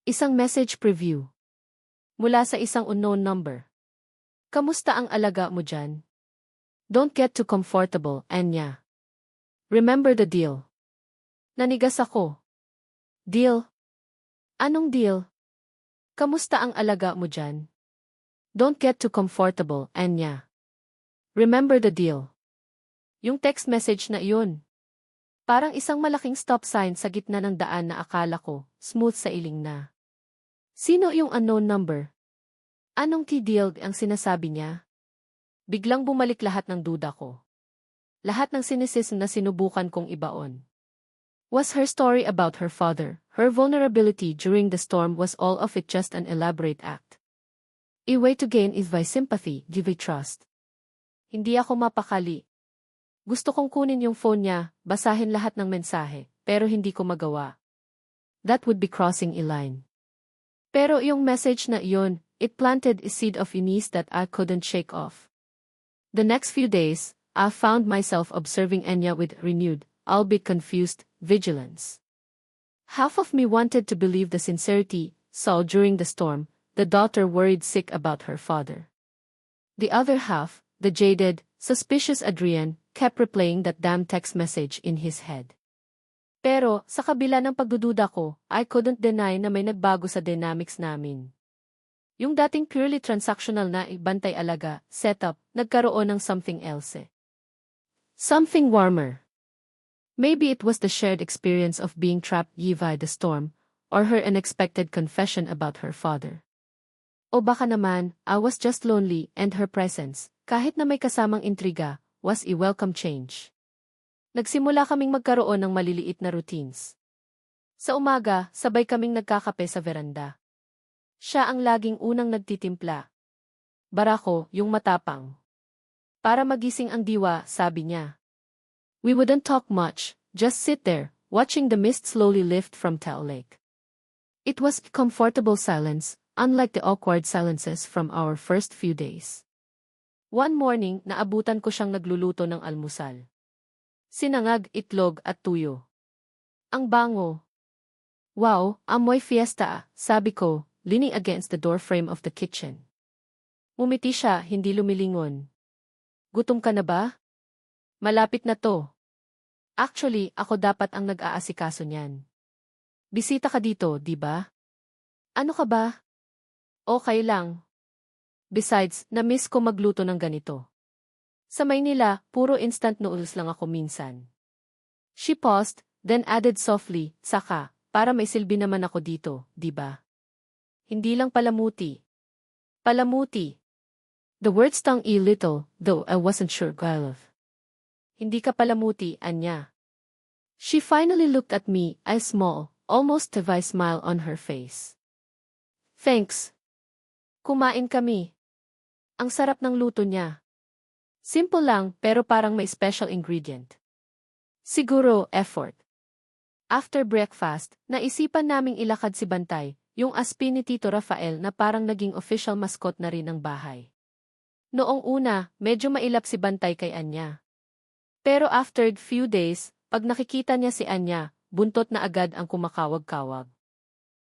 Isang message preview. Mula sa isang unknown number. Kamusta ang alaga mo dyan? Don't get too comfortable, Anya. Remember the deal. Nanigas ako. Deal? Anong deal? Kamusta ang alaga mo dyan? Don't get too comfortable, Anya. Remember the deal. Yung text message na iyon. Parang isang malaking stop sign sa gitna ng daan na akala ko, smooth sa iling na. Sino yung unknown number? Anong key deal ang sinasabi niya? Biglang bumalik lahat ng duda ko. Lahat ng cynicism na sinubukan kong ibaon. Was her story about her father, her vulnerability during the storm, was all of it just an elaborate act? A way to gain is by sympathy, give a trust. Hindi ako mapakali. Gusto kong kunin yung phone niya, basahin lahat ng mensahe, pero hindi ko magawa. That would be crossing a line. Pero yung message na iyon, it planted a seed of unease that I couldn't shake off. The next few days, I found myself observing Anya with renewed, albeit confused, vigilance. Half of me wanted to believe the sincerity, saw during the storm, the daughter worried sick about her father. The other half, the jaded, suspicious Adrian, kept replaying that damn text message in his head. Pero, sa kabila ng pagdududa ko, I couldn't deny na may nagbago sa dynamics namin. Yung dating purely transactional na bantay-alaga, setup, nagkaroon ng something else. Something warmer. Maybe it was the shared experience of being trapped by the storm, or her unexpected confession about her father. O baka naman, I was just lonely and her presence, kahit na may kasamang intriga, was a welcome change. Nagsimula kaming magkaroon ng maliliit na routines. Sa umaga, sabay kaming nagkakape sa veranda. Siya ang laging unang nagtitimpla. Barako, yung matapang. Para magising ang diwa, sabi niya. We wouldn't talk much, just sit there, watching the mist slowly lift from Tao Lake. It was a comfortable silence, unlike the awkward silences from our first few days. One morning, naabutan ko siyang nagluluto ng almusal. Sinangag, itlog at tuyo. Ang bango. Wow, amoy fiesta, sabi ko, leaning against the doorframe of the kitchen. Umiti siya, hindi lumilingon. Gutom ka na ba? Malapit na to. Actually, ako dapat ang nag-aasikaso niyan. Bisita ka dito, di ba? Ano ka ba? Okay lang. Besides, na-miss ko magluto ng ganito. Sa Maynila, puro instant noodles lang ako minsan. She paused, then added softly, saka, para may silbi naman ako dito, di ba? Hindi lang palamuti. Palamuti. The word stung a little, though I wasn't sure, Guilov. Hindi ka palamuti, Anya. She finally looked at me, a small, almost device smile on her face. Thanks. Kumain kami. Ang sarap ng luto niya. Simple lang, pero parang may special ingredient. Siguro, effort. After breakfast, naisipan naming ilakad si Bantay, yung aspi ni Tito Rafael na parang naging official mascot na rin ng bahay. Noong una, medyo mailap si Bantay kay Anya. Pero after few days, pag nakikita niya si Anya, buntot na agad ang kumakawag-kawag.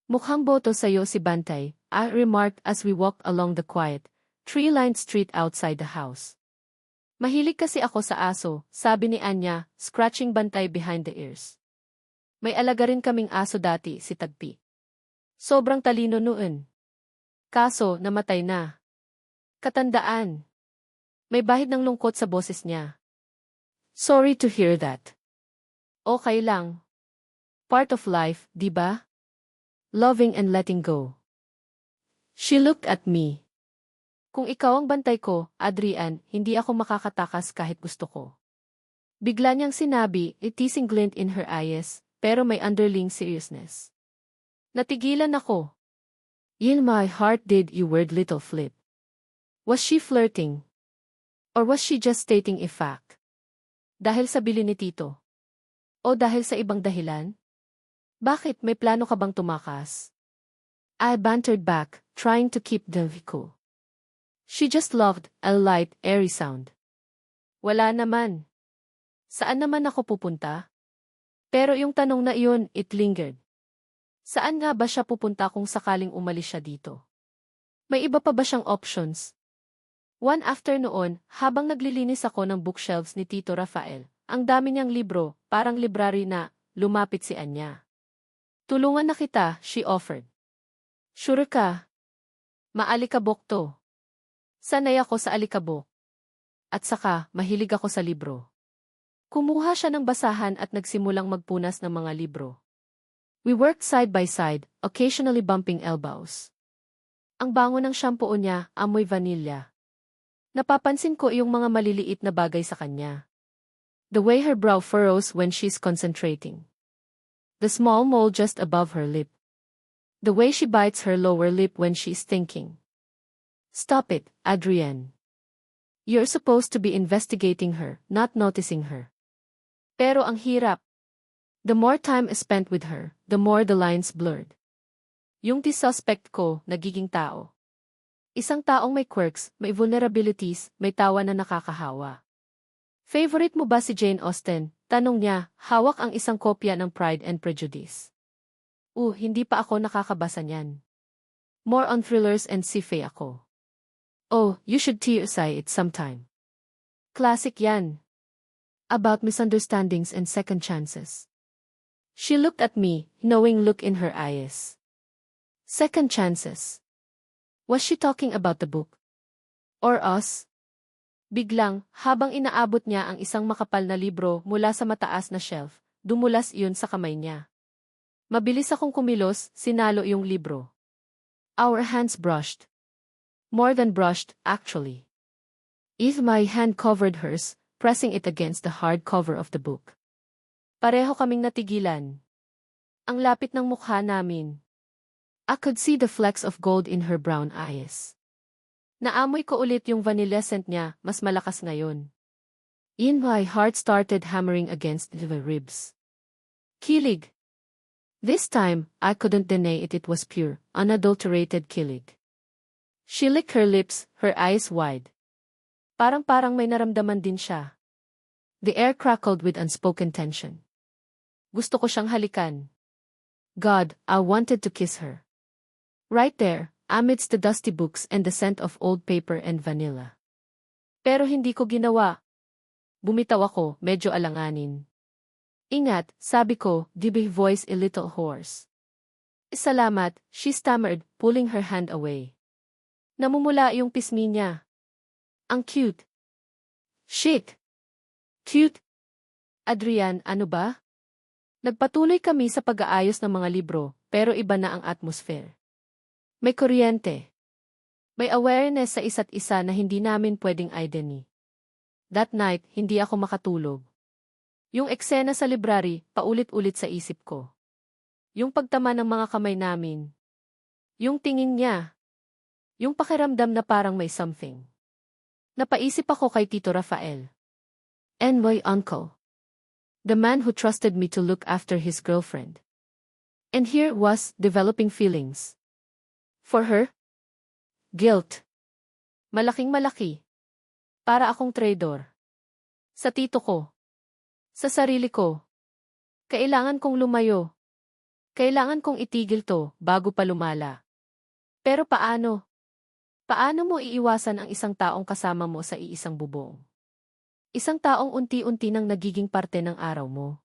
Mukhang boto sa'yo si Bantay, I remarked as we walked along the quiet, tree-lined street outside the house. Mahilig kasi ako sa aso, sabi ni Anya, scratching Bantay behind the ears. May alaga rin kaming aso dati, si Tagpi. Sobrang talino noon. Kaso, namatay na. Katandaan. May bahid ng lungkot sa boses niya. Sorry to hear that. Okay lang. Part of life, di ba? Loving and letting go. She looked at me. Kung ikaw ang bantay ko, Adrian, hindi ako makakatakas kahit gusto ko. Bigla niyang sinabi, a teasing glint in her eyes, pero may underlying seriousness. Natigilan ako. In my heart did you weird little flip. Was she flirting? Or was she just stating a fact? Dahil sa bili ni Tito? O dahil sa ibang dahilan? Bakit, may plano ka bang tumakas? I bantered back, trying to keep the cool. She just loved a light, airy sound. Wala naman. Saan naman ako pupunta? Pero yung tanong na iyon, it lingered. Saan nga ba siya pupunta kung sakaling umalis siya dito? May iba pa ba siyang options? One afternoon, habang naglilinis ako ng bookshelves ni Tito Rafael, ang dami niyang libro, parang library na, lumapit si Anya. Tulungan na kita, she offered. Sure ka? Maalikabok to. Sanay ako sa alikabok. At saka, mahilig ako sa libro. Kumuha siya ng basahan at nagsimulang magpunas ng mga libro. We worked side by side, occasionally bumping elbows. Ang bango ng shampoo niya, amoy vanilya. Napapansin ko yung mga maliliit na bagay sa kanya. The way her brow furrows when she's concentrating. The small mole just above her lip. The way she bites her lower lip when she's thinking. Stop it, Adrienne. You're supposed to be investigating her, not noticing her. Pero ang hirap. The more time I spent with her, the more the lines blurred. Yung suspect ko, nagiging tao. Isang taong may quirks, may vulnerabilities, may tawa na nakakahawa. Favorite mo ba si Jane Austen? Tanong niya, hawak ang isang kopya ng Pride and Prejudice. Hindi pa ako nakakabasa niyan. More on thrillers and sci-fi ako. Oh, you should TSI it sometime. Classic yan. About misunderstandings and second chances. She looked at me, knowing look in her eyes. Second chances. Was she talking about the book? Or us? Biglang, habang inaabot niya ang isang makapal na libro mula sa mataas na shelf, dumulas iyon sa kamay niya. Mabilis akong kumilos, sinalo yung libro. Our hands brushed. More than brushed, actually. If my hand covered hers, pressing it against the hard cover of the book. Pareho kaming natigilan. Ang lapit ng mukha namin. I could see the flecks of gold in her brown eyes. Naamoy ko ulit yung vanilla scent niya, mas malakas ngayon. In my heart started hammering against the ribs. Kilig. This time, I couldn't deny it was pure, unadulterated kilig. She licked her lips, her eyes wide. Parang may naramdaman din siya. The air crackled with unspoken tension. Gusto ko siyang halikan. God, I wanted to kiss her. Right there, amidst the dusty books and the scent of old paper and vanilla. Pero hindi ko ginawa. Bumitaw ako, medyo alanganin. Ingat, sabi ko, deep voice a little hoarse. Salamat, she stammered, pulling her hand away. Namumula yung pismi niya. Ang cute. Shit. Cute. Adrian, ano ba? Nagpatuloy kami sa pag-aayos ng mga libro, pero iba na ang atmosphere. May kuryente. May awareness sa isa't isa na hindi namin pwedeng ideni. That night, hindi ako makatulog. Yung eksena sa library, paulit-ulit sa isip ko. Yung pagtama ng mga kamay namin. Yung tingin niya. Yung pakiramdam na parang may something. Napaisip ako kay Tito Rafael. And my uncle. The man who trusted me to look after his girlfriend. And here was, developing feelings. For her? Guilt. Malaking malaki. Para akong traidor. Sa tito ko. Sa sarili ko. Kailangan kong lumayo. Kailangan kong itigil to, bago pa lumala. Pero paano? Paano mo iiwasan ang isang taong kasama mo sa iisang bubong? Isang taong unti-unti nang nagiging parte ng araw mo.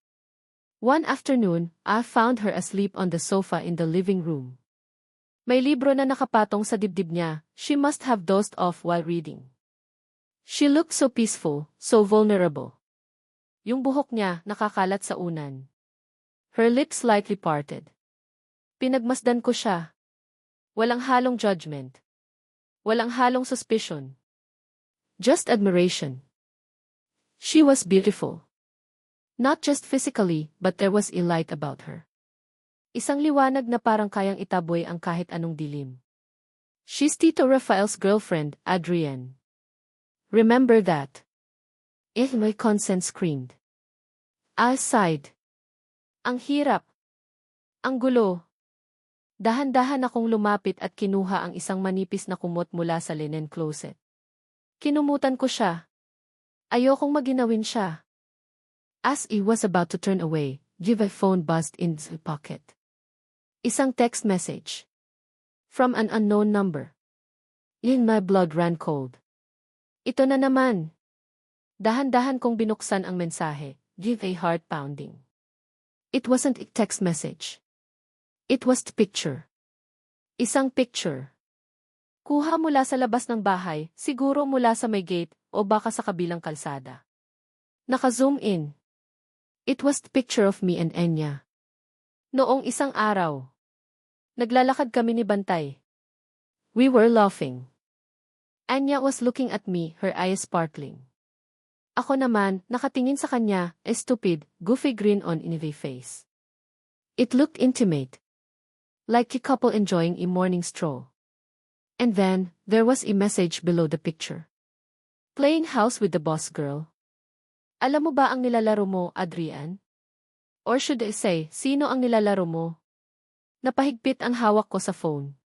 One afternoon, I found her asleep on the sofa in the living room. May libro na nakapatong sa dibdib niya, she must have dozed off while reading. She looked so peaceful, so vulnerable. Yung buhok niya nakakalat sa unan. Her lips slightly parted. Pinagmasdan ko siya. Walang halong judgment. Walang halong suspicion. Just admiration. She was beautiful. Not just physically, but there was a light about her. Isang liwanag na parang kayang itaboy ang kahit anong dilim. She's Tito Rafael's girlfriend, Adrienne. Remember that. My consent screamed. I sighed. Ang hirap. Ang gulo. Dahan-dahan akong lumapit at kinuha ang isang manipis na kumot mula sa linen closet. Kinumutan ko siya. Ayokong maginawin siya. As I was about to turn away, a phone buzzed in the pocket. Isang text message. From an unknown number. My blood ran cold. Ito na naman. Dahan-dahan kong binuksan ang mensahe, a heart pounding. It wasn't a text message. It was the picture. Isang picture. Kuha mula sa labas ng bahay, siguro mula sa may gate o baka sa kabilang kalsada. Naka-zoom in. It was the picture of me and Enya. Noong isang araw. Naglalakad kami ni Bantay. We were laughing. Enya was looking at me, her eyes sparkling. Ako naman, nakatingin sa kanya, a stupid, goofy grin on Inive's face. It looked intimate. Like a couple enjoying a morning stroll. And then, there was a message below the picture. Playing house with the boss girl. Alam mo ba ang nilalaro mo, Adrian? Or should I say, sino ang nilalaro mo? Napahigpit ang hawak ko sa phone.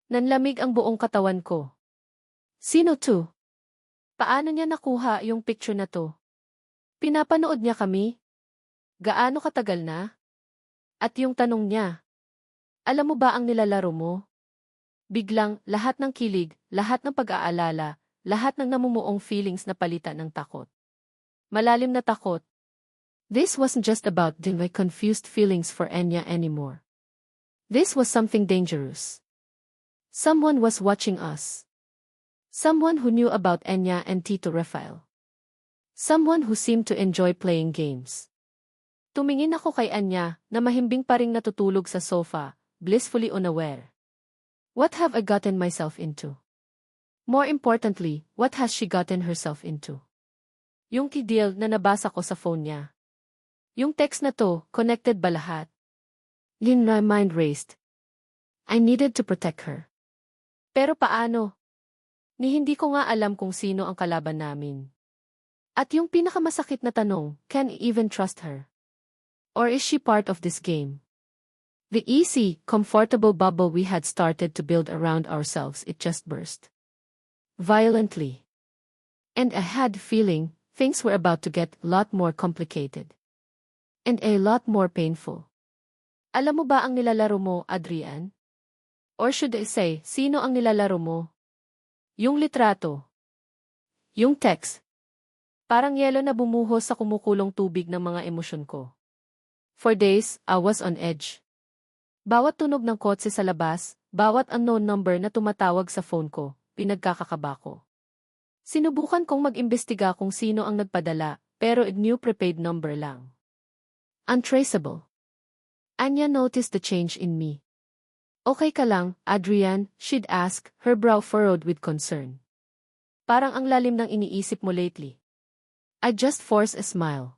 Nanlamig ang buong katawan ko. Sino to? Paano niya nakuha yung picture na to? Pinapanood niya kami? Gaano katagal na? At yung tanong niya, alam mo ba ang nilalaro mo? Biglang, lahat ng kilig, lahat ng pag-aalala, lahat ng namumuong feelings na palitan ng takot. Malalim na takot. This wasn't just about my confused feelings for Enya anymore. This was something dangerous. Someone was watching us. Someone who knew about Enya and Tito Rafael. Someone who seemed to enjoy playing games. Tumingin ako kay Enya na mahimbing pa ring natutulog sa sofa, blissfully unaware. What have I gotten myself into? More importantly, what has she gotten herself into? Yung kidil na nabasa ko sa phone niya. Yung text na to, connected ba lahat? My mind raced. I needed to protect her. Pero paano? Ni hindi ko nga alam kung sino ang kalaban namin. At yung pinakamasakit na tanong, can I even trust her? Or is she part of this game? The easy, comfortable bubble we had started to build around ourselves, it just burst. Violently. And I had the feeling things were about to get a lot more complicated. And a lot more painful. Alam mo ba ang nilalaro mo, Adrian? Or should I say, sino ang nilalaro mo? Yung litrato. Yung text. Parang yelo na bumuhos sa kumukulong tubig ng mga emosyon ko. For days, I was on edge. Bawat tunog ng kotse sa labas, bawat unknown number na tumatawag sa phone ko, pinagkakakaba ko. Sinubukan kong mag-imbestiga kung sino ang nagpadala, pero a new prepaid number lang. Untraceable. Anya noticed the change in me. Okay ka lang, Adrian, she'd ask, her brow furrowed with concern. Parang ang lalim ng iniisip mo lately. I just forced a smile.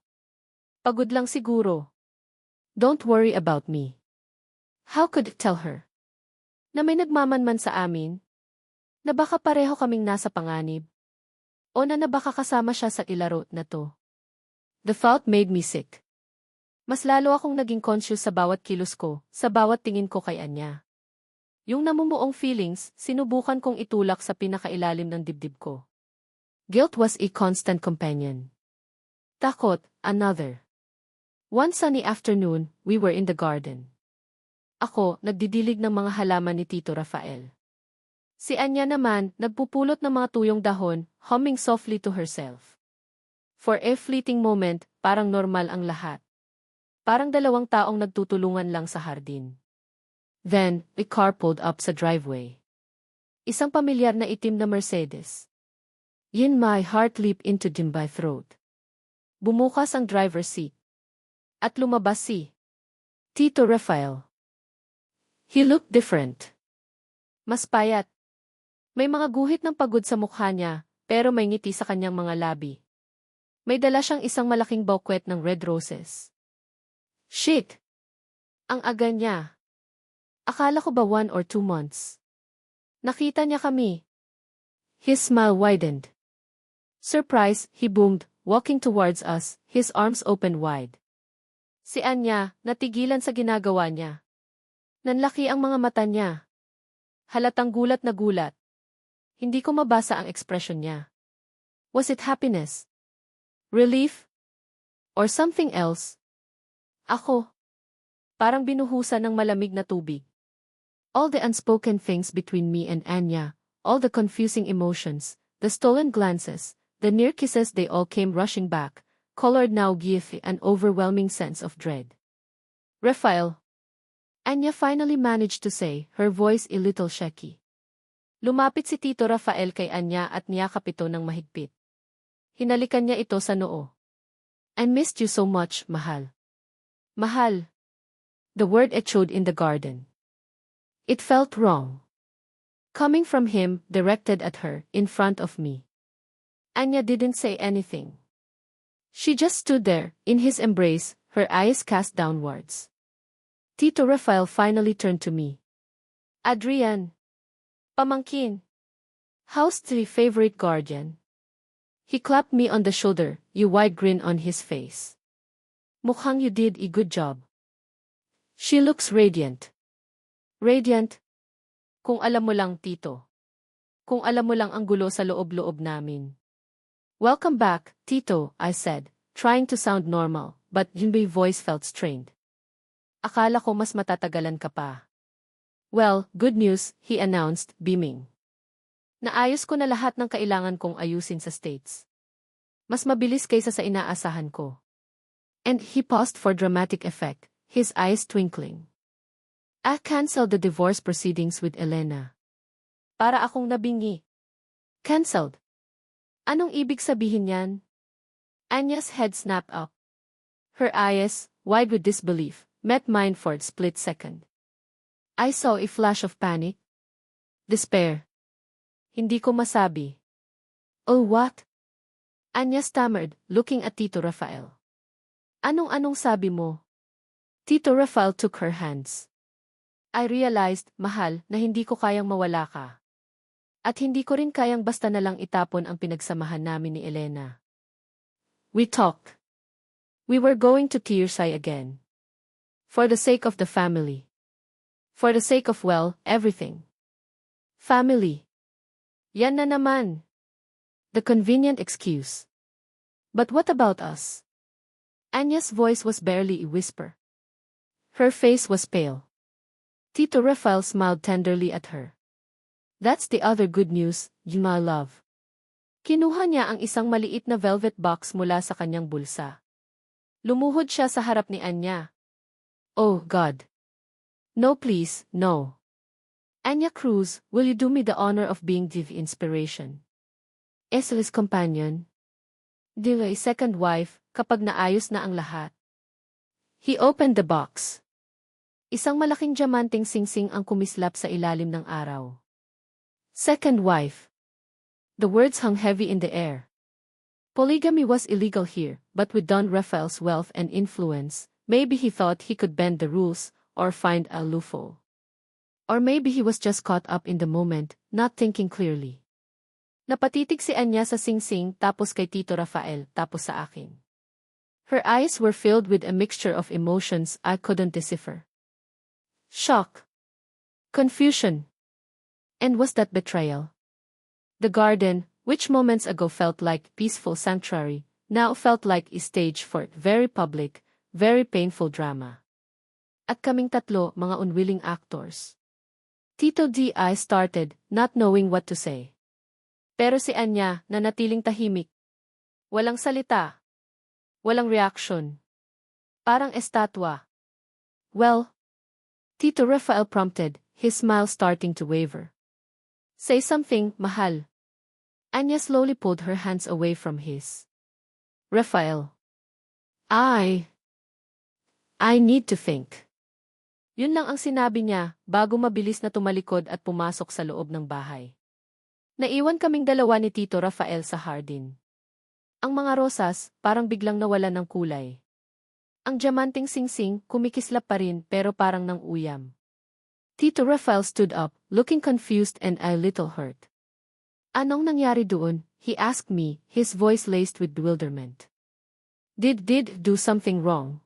Pagod lang siguro. Don't worry about me. How could I tell her? Na may nagmamanman sa amin? Na baka pareho kaming nasa panganib? O na baka kasama siya sa ilaro na to? The thought made me sick. Mas lalo akong naging conscious sa bawat kilos ko, sa bawat tingin ko kay Anya. Yung namumuong feelings, sinubukan kong itulak sa pinakailalim ng dibdib ko. Guilt was a constant companion. Takot, another. One sunny afternoon, we were in the garden. Ako, nagdidilig ng mga halaman ni Tito Rafael. Si Anya naman, nagpupulot ng mga tuyong dahon, humming softly to herself. For a fleeting moment, parang normal ang lahat. Parang dalawang taong nagtutulungan lang sa hardin. Then, a car pulled up sa driveway. Isang pamilyar na itim na Mercedes. Yin, my heart leaped into my throat. Bumukas ang driver's seat. At lumabas si Tito Rafael. He looked different. Mas payat. May mga guhit ng pagod sa mukha niya, pero may ngiti sa kanyang mga labi. May dala siyang isang malaking bouquet ng red roses. Shit! Ang aga niya. Akala ko ba 1 or 2 months? Nakita niya kami. His smile widened. Surprised, he boomed, walking towards us, his arms open wide. Si Anya, natigilan sa ginagawa niya. Nanlaki ang mga mata niya. Halatang gulat na gulat. Hindi ko mabasa ang ekspresyon niya. Was it happiness? Relief? Or something else? Ako. Parang binuhusan ng malamig na tubig. All the unspoken things between me and Anya, all the confusing emotions, the stolen glances, the near kisses, they all came rushing back, colored now with an overwhelming sense of dread. Rafael. Anya finally managed to say, her voice a little shaky. Lumapit si Tito Rafael kay Anya at niyakap ito ng mahigpit. Hinalikan niya ito sa noo. I missed you so much, mahal. Mahal. The word echoed in the garden. It felt wrong. Coming from him, directed at her, in front of me. Anya didn't say anything. She just stood there, in his embrace, her eyes cast downwards. Tito Rafael finally turned to me. Adrian. Pamangkin. How's the favorite guardian? He clapped me on the shoulder, a wide grin on his face. Mukhang you did a good job. She looks radiant. Radiant? Kung alam mo lang, Tito. Kung alam mo lang ang gulo sa loob-loob namin. Welcome back, Tito, I said, trying to sound normal, but my voice felt strained. Akala ko mas matatagalan ka pa. Well, good news, he announced, beaming. Naayos ko na lahat ng kailangan kong ayusin sa States. Mas mabilis kaysa sa inaasahan ko. And he paused for dramatic effect, his eyes twinkling. I canceled the divorce proceedings with Elena. Para akong nabingi. Cancelled? Anong ibig sabihin yan? Anya's head snapped up. Her eyes, wide with disbelief, met mine for a split second. I saw a flash of panic. Despair. Hindi ko masabi. Oh, what? Anya stammered, looking at Tito Rafael. Anong sabi mo? Tito Rafael took her hands. I realized, mahal, na hindi ko kayang mawala ka. At hindi ko rin kayang basta na lang itapon ang pinagsamahan namin ni Elena. We talked. We were going to Tearsay again. For the sake of the family. For the sake of, well, everything. Family. Yan na naman. The convenient excuse. But what about us? Anya's voice was barely a whisper. Her face was pale. Tito Rafael smiled tenderly at her. That's the other good news, my love. Kinuha niya ang isang maliit na velvet box mula sa kanyang bulsa. Lumuhod siya sa harap ni Anya. Oh, God. No, please, no. Anya Cruz, will you do me the honor of being the inspiration? His companion. The second wife, kapag naayos na ang lahat. He opened the box. Isang malaking diamanting singsing ang kumislap sa ilalim ng araw. Second wife. The words hung heavy in the air. Polygamy was illegal here, but with Don Rafael's wealth and influence, maybe he thought he could bend the rules, or find a loophole. Or maybe he was just caught up in the moment, not thinking clearly. Napatitig si Anya sa singsing tapos kay Tito Rafael tapos sa akin. Her eyes were filled with a mixture of emotions I couldn't decipher. Shock. Confusion. And was that betrayal? The garden, which moments ago felt like peaceful sanctuary, now felt like a stage for very public, very painful drama. At kaming tatlo, mga unwilling actors. Tito D.I. started, not knowing what to say. Pero si Anya, nanatiling tahimik. Walang salita. Walang reaction. Parang estatwa. Well, Tito Rafael prompted, his smile starting to waver. Say something, mahal. Anya slowly pulled her hands away from his. Rafael. I need to think. Yun lang ang sinabi niya, bago mabilis na tumalikod at pumasok sa loob ng bahay. Naiwan kaming dalawa ni Tito Rafael sa hardin. Ang mga rosas, parang biglang nawalan ng kulay. Ang diamanting singsing, kumikislap pa rin pero parang nang uyam. Tito Rafael stood up, looking confused and a little hurt. Anong nangyari doon? He asked me, his voice laced with bewilderment. Did do something wrong?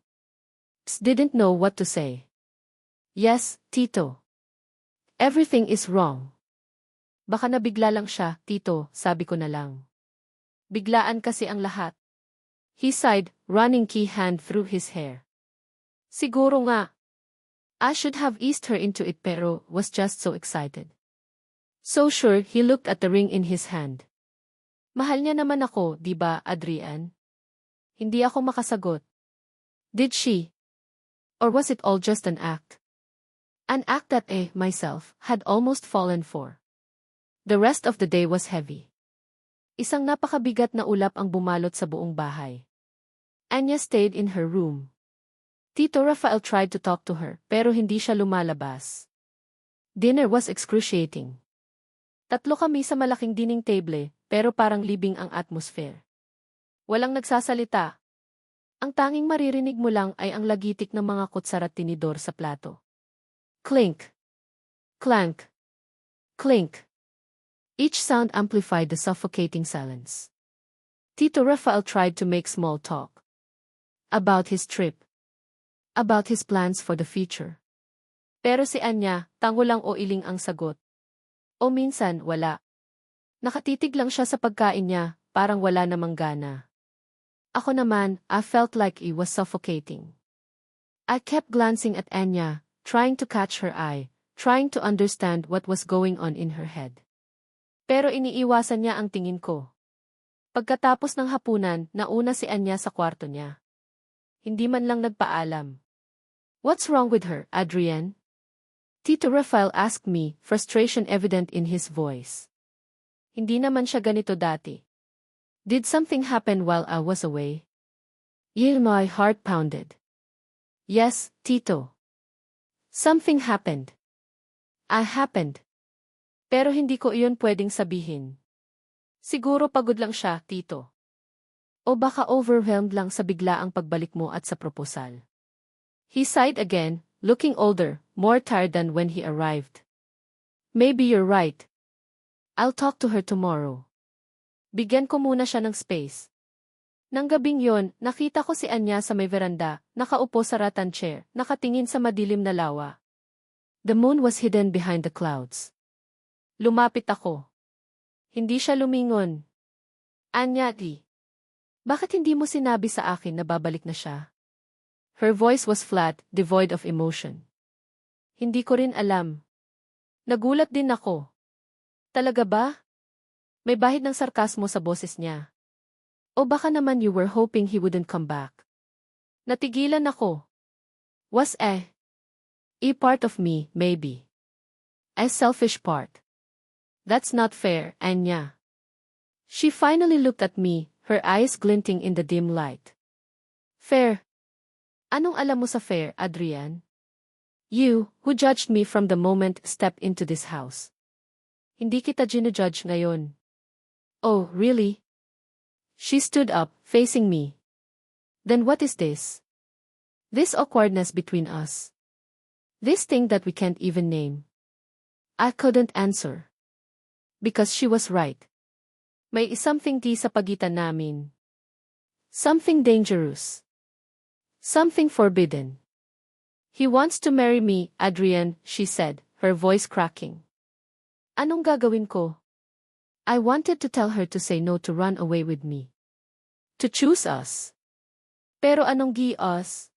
Didn't know what to say. Yes, Tito. Everything is wrong. Baka nabigla lang siya, Tito, sabi ko na lang. Biglaan kasi ang lahat. He sighed, running key hand through his hair. Siguro nga. I should have eased her into it pero was just so excited. So sure, he looked at the ring in his hand. Mahal niya naman ako, di ba, Adrian? Hindi ako makasagot. Did she? Or was it all just an act? An act that myself, had almost fallen for. The rest of the day was heavy. Isang napakabigat na ulap ang bumalot sa buong bahay. Anya stayed in her room. Tito Rafael tried to talk to her, pero hindi siya lumalabas. Dinner was excruciating. Tatlo kami sa malaking dining table, pero parang libing ang atmosphere. Walang nagsasalita. Ang tanging maririnig mo lang ay ang lagitik ng mga kutsara at tinidor sa plato. Clink. Clank. Clink. Each sound amplified the suffocating silence. Tito Rafael tried to make small talk. About his trip. About his plans for the future. Pero si Anya, tango lang o iling ang sagot. O minsan, wala. Nakatitig lang siya sa pagkain niya, parang wala namang gana. Ako naman, I felt like it was suffocating. I kept glancing at Anya, trying to catch her eye, trying to understand what was going on in her head. Pero iniiwasan niya ang tingin ko. Pagkatapos ng hapunan, nauna si Anya sa kwarto niya. Hindi man lang nagpaalam. What's wrong with her, Adrian? Tito Rafael asked me, frustration evident in his voice. Hindi naman siya ganito dati. Did something happen while I was away? My heart pounded. Yes, Tito. Something happened. Happened. Pero hindi ko iyon pwedeng sabihin. Siguro pagod lang siya, Tito. O baka overwhelmed lang sa biglaang pagbalik mo at sa proposal. He sighed again, looking older, more tired than when he arrived. Maybe you're right. I'll talk to her tomorrow. Bigyan ko muna siya ng space. Nang gabing yon, nakita ko si Anya sa may veranda, nakaupo sa rattan chair, nakatingin sa madilim na lawa. The moon was hidden behind the clouds. Lumapit ako. Hindi siya lumingon. Anya, bakit hindi mo sinabi sa akin na babalik na siya? Her voice was flat, devoid of emotion. Hindi ko rin alam. Nagulat din ako. Talaga ba? May bahid ng sarkasmo sa boses niya. O baka naman you were hoping he wouldn't come back. Natigilan ako. Was a part of me, maybe. A selfish part. That's not fair, Anya. She finally looked at me, her eyes glinting in the dim light. Fair? Anong alam mo sa fair, Adrian? You, who judged me from the moment stepped into this house. Hindi kita ginujudge ngayon. Oh, really? She stood up, facing me. Then what is this? This awkwardness between us. This thing that we can't even name. I couldn't answer. Because she was right. May something sa pagitan namin. Something dangerous. Something forbidden. He wants to marry me, Adrian, she said, her voice cracking. Anong gagawin ko? I wanted to tell her to say no, to run away with me. To choose us. Pero anong us?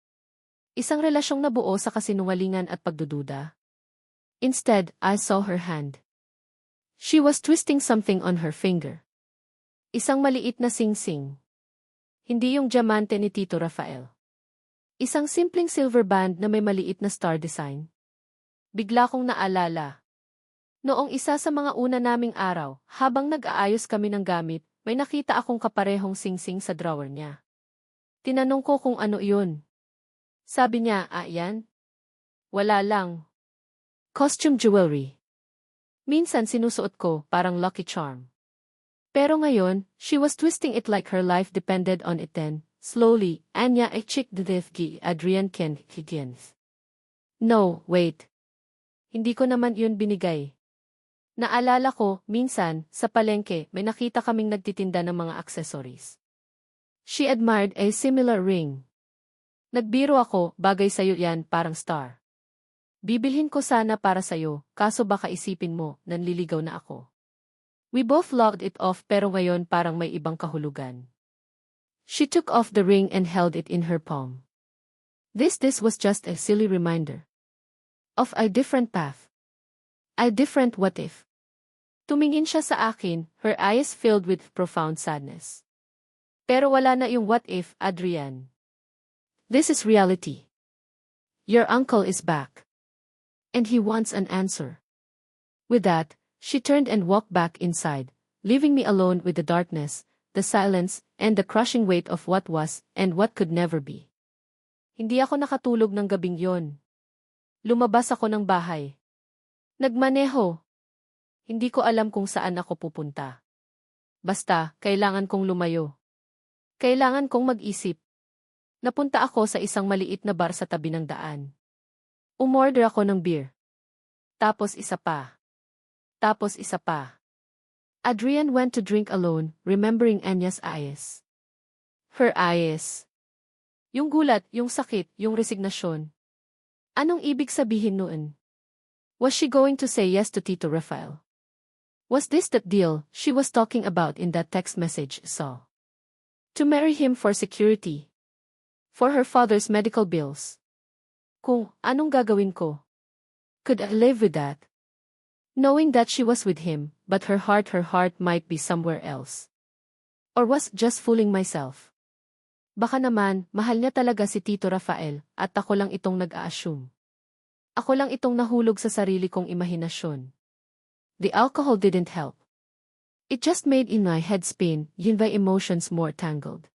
Isang relasyong nabuo sa kasinungalingan at pagdududa. Instead, I saw her hand. She was twisting something on her finger. Isang maliit na sing-sing. Hindi yung diamante ni Tito Rafael. Isang simpleng silver band na may maliit na star design. Bigla kong naalala. Noong isa sa mga una naming araw, habang nag-aayos kami ng gamit, may nakita akong kaparehong sing-sing sa drawer niya. Tinanong ko kung ano yun. Sabi niya, yan? Wala lang. Costume jewelry. Minsan sinusuot ko, parang lucky charm. Pero ngayon, she was twisting it like her life depended on it then. Slowly, Anya checked the Adrian Ken Higgins. No, wait. Hindi ko naman yun binigay. Naalala ko, minsan, sa palengke, may nakita kaming nagtitinda ng mga accessories. She admired a similar ring. Nagbiro ako, bagay sa'yo yan, parang star. Bibilhin ko sana para sa'yo, kaso baka isipin mo, nanliligaw na ako. We both logged it off pero ngayon parang may ibang kahulugan. She took off the ring and held it in her palm. This was just a silly reminder. Of a different path. A different what if. Tumingin siya sa akin, her eyes filled with profound sadness. Pero wala na yung what if, Adrian. This is reality. Your uncle is back. And he wants an answer. With that, she turned and walked back inside, leaving me alone with the darkness, the silence, and the crushing weight of what was and what could never be. Hindi ako nakatulog ng gabing yon. Lumabas ako ng bahay. Nagmaneho. Hindi ko alam kung saan ako pupunta. Basta, kailangan kong lumayo. Kailangan kong mag-isip. Napunta ako sa isang maliit na bar sa tabi ng daan. Umorder ako ng beer. Tapos isa pa. Tapos isa pa. Adrian went to drink alone, remembering Anya's eyes. Her eyes. Yung gulat, yung sakit, yung resignasyon. Anong ibig sabihin noon? Was she going to say yes to Tito Rafael? Was this that deal she was talking about in that text message saw? To marry him for security. For her father's medical bills. Kung anong gagawin ko? Could I live with that? Knowing that she was with him, but her heart might be somewhere else. Or was just fooling myself? Baka naman, mahal niya talaga si Tito Rafael, at ako lang itong nag-a-assume. Ako lang itong nahulog sa sarili kong imahinasyon. The alcohol didn't help. It just made in my head spin, yun by emotions more tangled.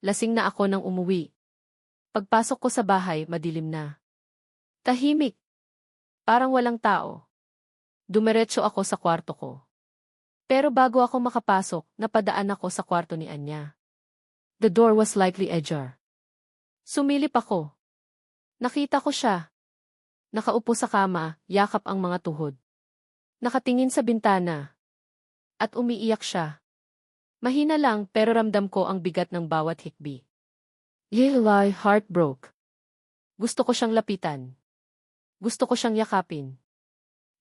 Lasing na ako nang umuwi. Pagpasok ko sa bahay, madilim na. Tahimik. Parang walang tao. Dumiretso ako sa kwarto ko. Pero bago ako makapasok, napadaan ako sa kwarto ni Anya. The door was slightly ajar. Sumilip ako. Nakita ko siya. Nakaupo sa kama, yakap ang mga tuhod. Nakatingin sa bintana. At umiiyak siya. Mahina lang pero ramdam ko ang bigat ng bawat hikbi. My heart broke. Gusto ko siyang lapitan. Gusto ko siyang yakapin.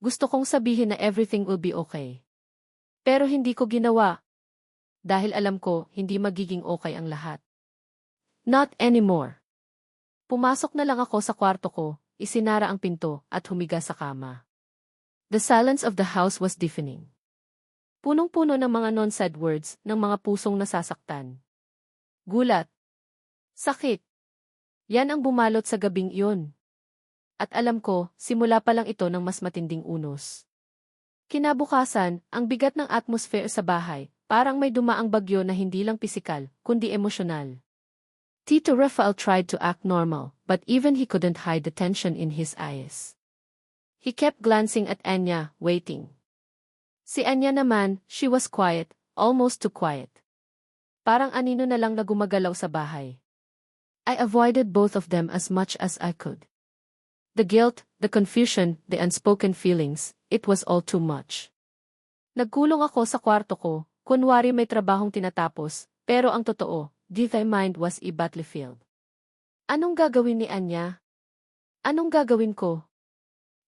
Gusto kong sabihin na everything will be okay. Pero hindi ko ginawa. Dahil alam ko, hindi magiging okay ang lahat. Not anymore. Pumasok na lang ako sa kwarto ko, isinara ang pinto, at humiga sa kama. The silence of the house was deafening. Punong-puno ng mga non-said words ng mga pusong nasasaktan. Gulat. Sakit. Yan ang bumalot sa gabing iyon. At alam ko, simula pa lang ito ng mas matinding unos. Kinabukasan, ang bigat ng atmosphere sa bahay, parang may dumaang bagyo na hindi lang pisikal, kundi emosyonal. Tito Rafael tried to act normal, but even he couldn't hide the tension in his eyes. He kept glancing at Anya, waiting. Si Anya naman, she was quiet, almost too quiet. Parang anino na lang na gumagalaw sa bahay. I avoided both of them as much as I could. The guilt, the confusion, the unspoken feelings, it was all too much. Nagkulong ako sa kwarto ko, kunwari may trabahong tinatapos, pero ang totoo, my mind was a battlefield. Anong gagawin ni Anya? Anong gagawin ko?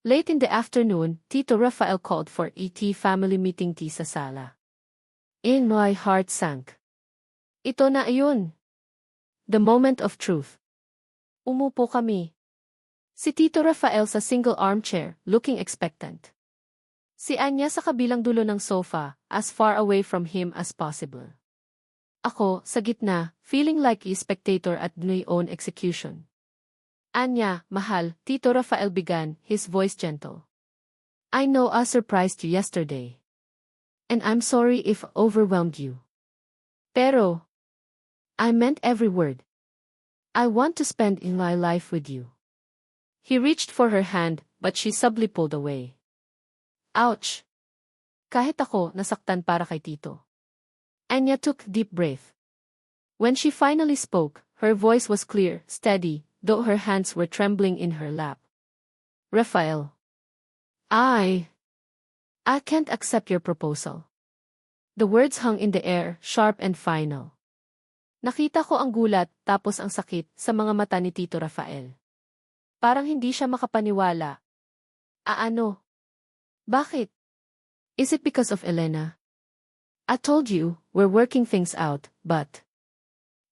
Late in the afternoon, Tito Rafael called for a family meeting sa sala. In my heart sank. Ito na iyon. The moment of truth. Umupo kami. Si Tito Rafael sa single armchair, looking expectant. Si Anya sa kabilang dulo ng sofa, as far away from him as possible. Ako, sa gitna, feeling like a spectator at my own execution. Anya, mahal, Tito Rafael began, his voice gentle. I know I surprised you yesterday. And I'm sorry if overwhelmed you. Pero, I meant every word. I want to spend in my life with you. He reached for her hand, but she subtly pulled away. Ouch! Kahit ako, nasaktan para kay Tito. Anya took a deep breath. When she finally spoke, her voice was clear, steady, though her hands were trembling in her lap. Rafael. I can't accept your proposal. The words hung in the air, sharp and final. Nakita ko ang gulat, tapos ang sakit, sa mga mata ni Tito Rafael. Parang hindi siya makapaniwala. Ano? Bakit? Is it because of Elena? I told you, we're working things out, but...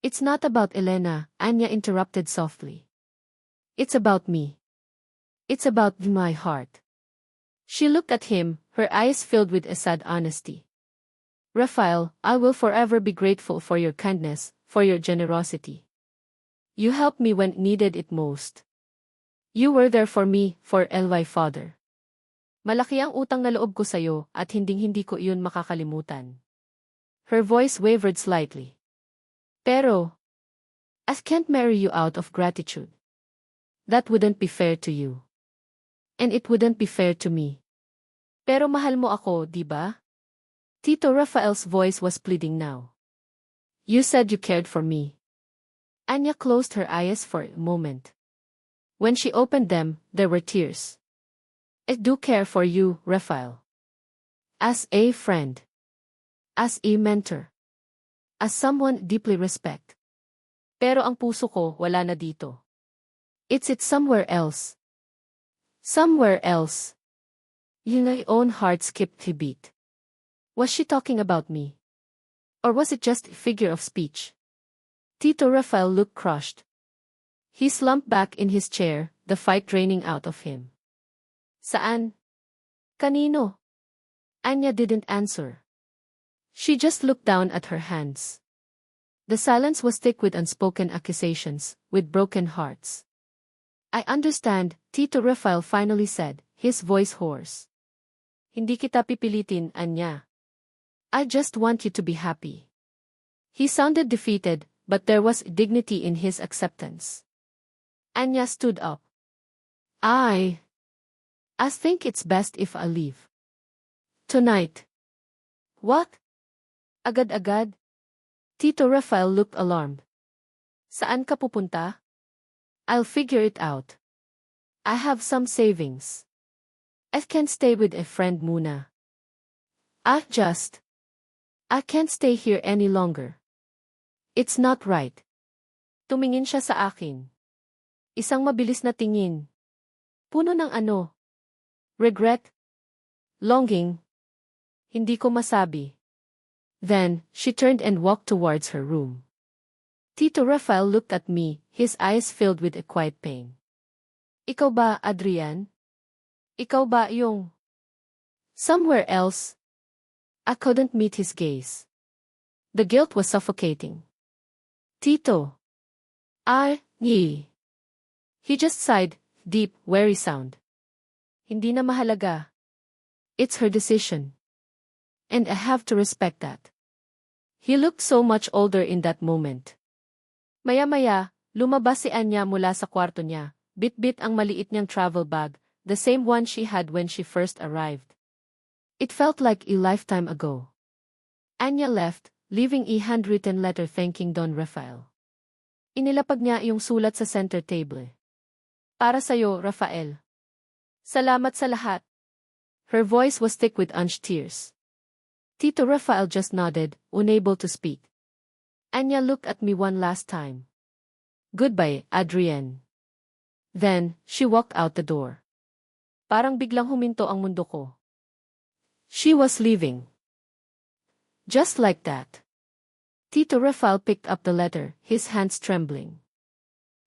It's not about Elena, Anya interrupted softly. It's about me. It's about my heart. She looked at him, her eyes filled with a sad honesty. Rafael, I will forever be grateful for your kindness, for your generosity. You helped me when needed it most. You were there for me, for my father. Malaki ang utang na loob ko sa'yo, at hinding-hindi ko iyon makakalimutan. Her voice wavered slightly. Pero, I can't marry you out of gratitude. That wouldn't be fair to you. And it wouldn't be fair to me. Pero mahal mo ako, di ba? Tito Rafael's voice was pleading now. You said you cared for me. Anya closed her eyes for a moment. When she opened them, there were tears. I do care for you, Rafael. As a friend. As a mentor. As someone deeply respect. Pero ang puso ko wala na dito. It's somewhere else. Somewhere else. My own heart skipped a beat. Was she talking about me? Or was it just a figure of speech? Tito Rafael looked crushed. He slumped back in his chair, the fight draining out of him. Saan? Kanino? Anya didn't answer. She just looked down at her hands. The silence was thick with unspoken accusations, with broken hearts. I understand, Tito Rafael finally said, his voice hoarse. Hindi kita pipilitin, Anya. I just want you to be happy. He sounded defeated, but there was dignity in his acceptance. Anya stood up. I think it's best if I leave. Tonight. What? Agad-agad? Tito Rafael looked alarmed. Saan ka pupunta? I'll figure it out. I have some savings. I can stay with a friend muna. I can't stay here any longer. It's not right. Tumingin siya sa akin. Isang mabilis na tingin. Puno ng ano? Regret? Longing? Hindi ko masabi. Then, she turned and walked towards her room. Tito Rafael looked at me, his eyes filled with a quiet pain. Ikaw ba, Adrian? Ikaw ba yung... Somewhere else? I couldn't meet his gaze. The guilt was suffocating. Tito. He just sighed, deep, weary sound. Hindi na mahalaga. It's her decision. And I have to respect that. He looked so much older in that moment. Maya-maya, lumabas si Anya mula sa kwarto niya, bit-bit ang maliit niyang travel bag, the same one she had when she first arrived. It felt like a lifetime ago. Anya left, leaving a handwritten letter thanking Don Rafael. Inilapag niya yung sulat sa center table. Para sa'yo, Rafael. Salamat sa lahat. Her voice was thick with unshed tears. Tito Rafael just nodded, unable to speak. Anya looked at me one last time. Goodbye, Adrian. Then, she walked out the door. Parang biglang huminto ang mundo ko. She was leaving. Just like that. Tito Rafael picked up the letter, his hands trembling.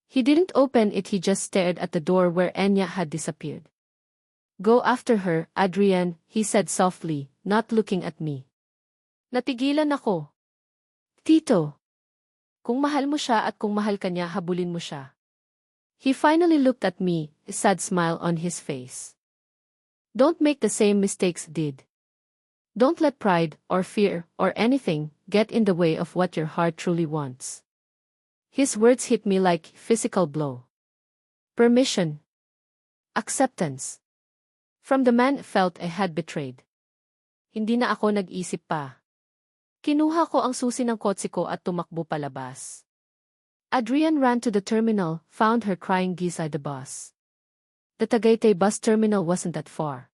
He didn't open it, he just stared at the door where Anya had disappeared. Go after her, Adrian, he said softly, not looking at me. Natigilan ako. Tito. Kung mahal mo siya at kung mahal ka niya, habulin mo siya. He finally looked at me, a sad smile on his face. Don't make the same mistakes did. Don't let pride, or fear, or anything, get in the way of what your heart truly wants. His words hit me like physical blow. Permission. Acceptance. From the man felt I had betrayed. Hindi na ako nag-isip pa. Kinuha ko ang susi ng kotse ko at tumakbo palabas. Adrian ran to the terminal, found her crying beside the bus. The Tagaytay bus terminal wasn't that far.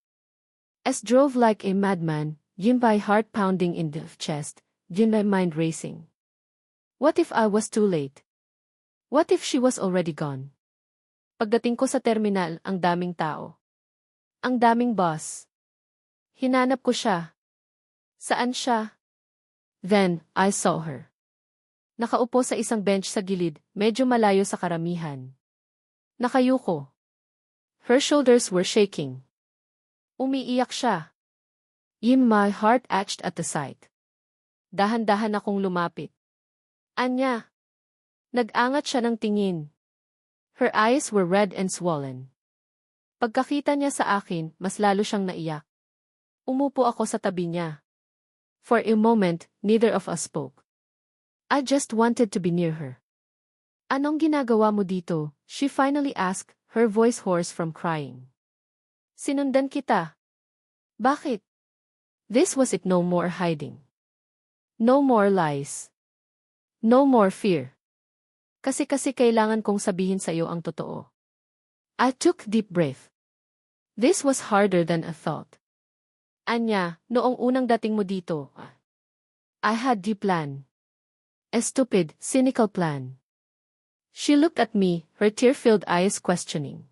As drove like a madman, yun my heart pounding in the chest, yun my mind racing. What if I was too late? What if she was already gone? Pagdating ko sa terminal, ang daming tao. Ang daming bus. Hinanap ko siya. Saan siya? Then, I saw her. Nakaupo sa isang bench sa gilid, medyo malayo sa karamihan. Nakayuko. Her shoulders were shaking. Umiiyak siya. My heart ached at the sight. Dahan-dahan akong lumapit. Anya. Nag-angat siya ng tingin. Her eyes were red and swollen. Pagkakita niya sa akin, mas lalo siyang naiyak. Umupo ako sa tabi niya. For a moment, neither of us spoke. I just wanted to be near her. Anong ginagawa mo dito? She finally asked, her voice hoarse from crying. Sinundan kita. Bakit? This was it, no more hiding. No more lies. No more fear. Kasi kailangan kong sabihin sa iyo ang totoo. I took deep breath. This was harder than I thought. Anya, noong unang dating mo dito, I had the plan. A stupid, cynical plan. She looked at me, her tear-filled eyes questioning.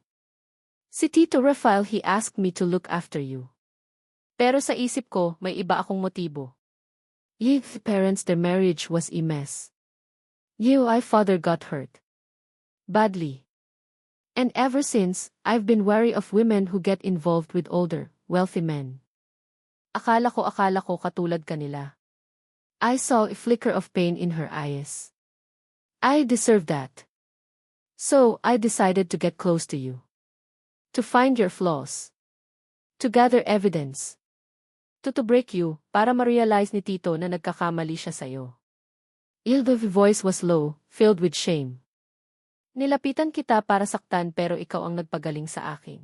Si Tito Rafael, he asked me to look after you. Pero sa isip ko, may iba akong motibo. Your parents, their marriage was a mess. My father got hurt. Badly. And ever since, I've been wary of women who get involved with older, wealthy men. Akala ko katulad kanila. I saw a flicker of pain in her eyes. I deserve that. So, I decided to get close to you. To find your flaws. To gather evidence. To break you, para ma-realize ni Tito na nagkakamali siya sa'yo. The voice was low, filled with shame. Nilapitan kita para saktan pero ikaw ang nagpagaling sa akin.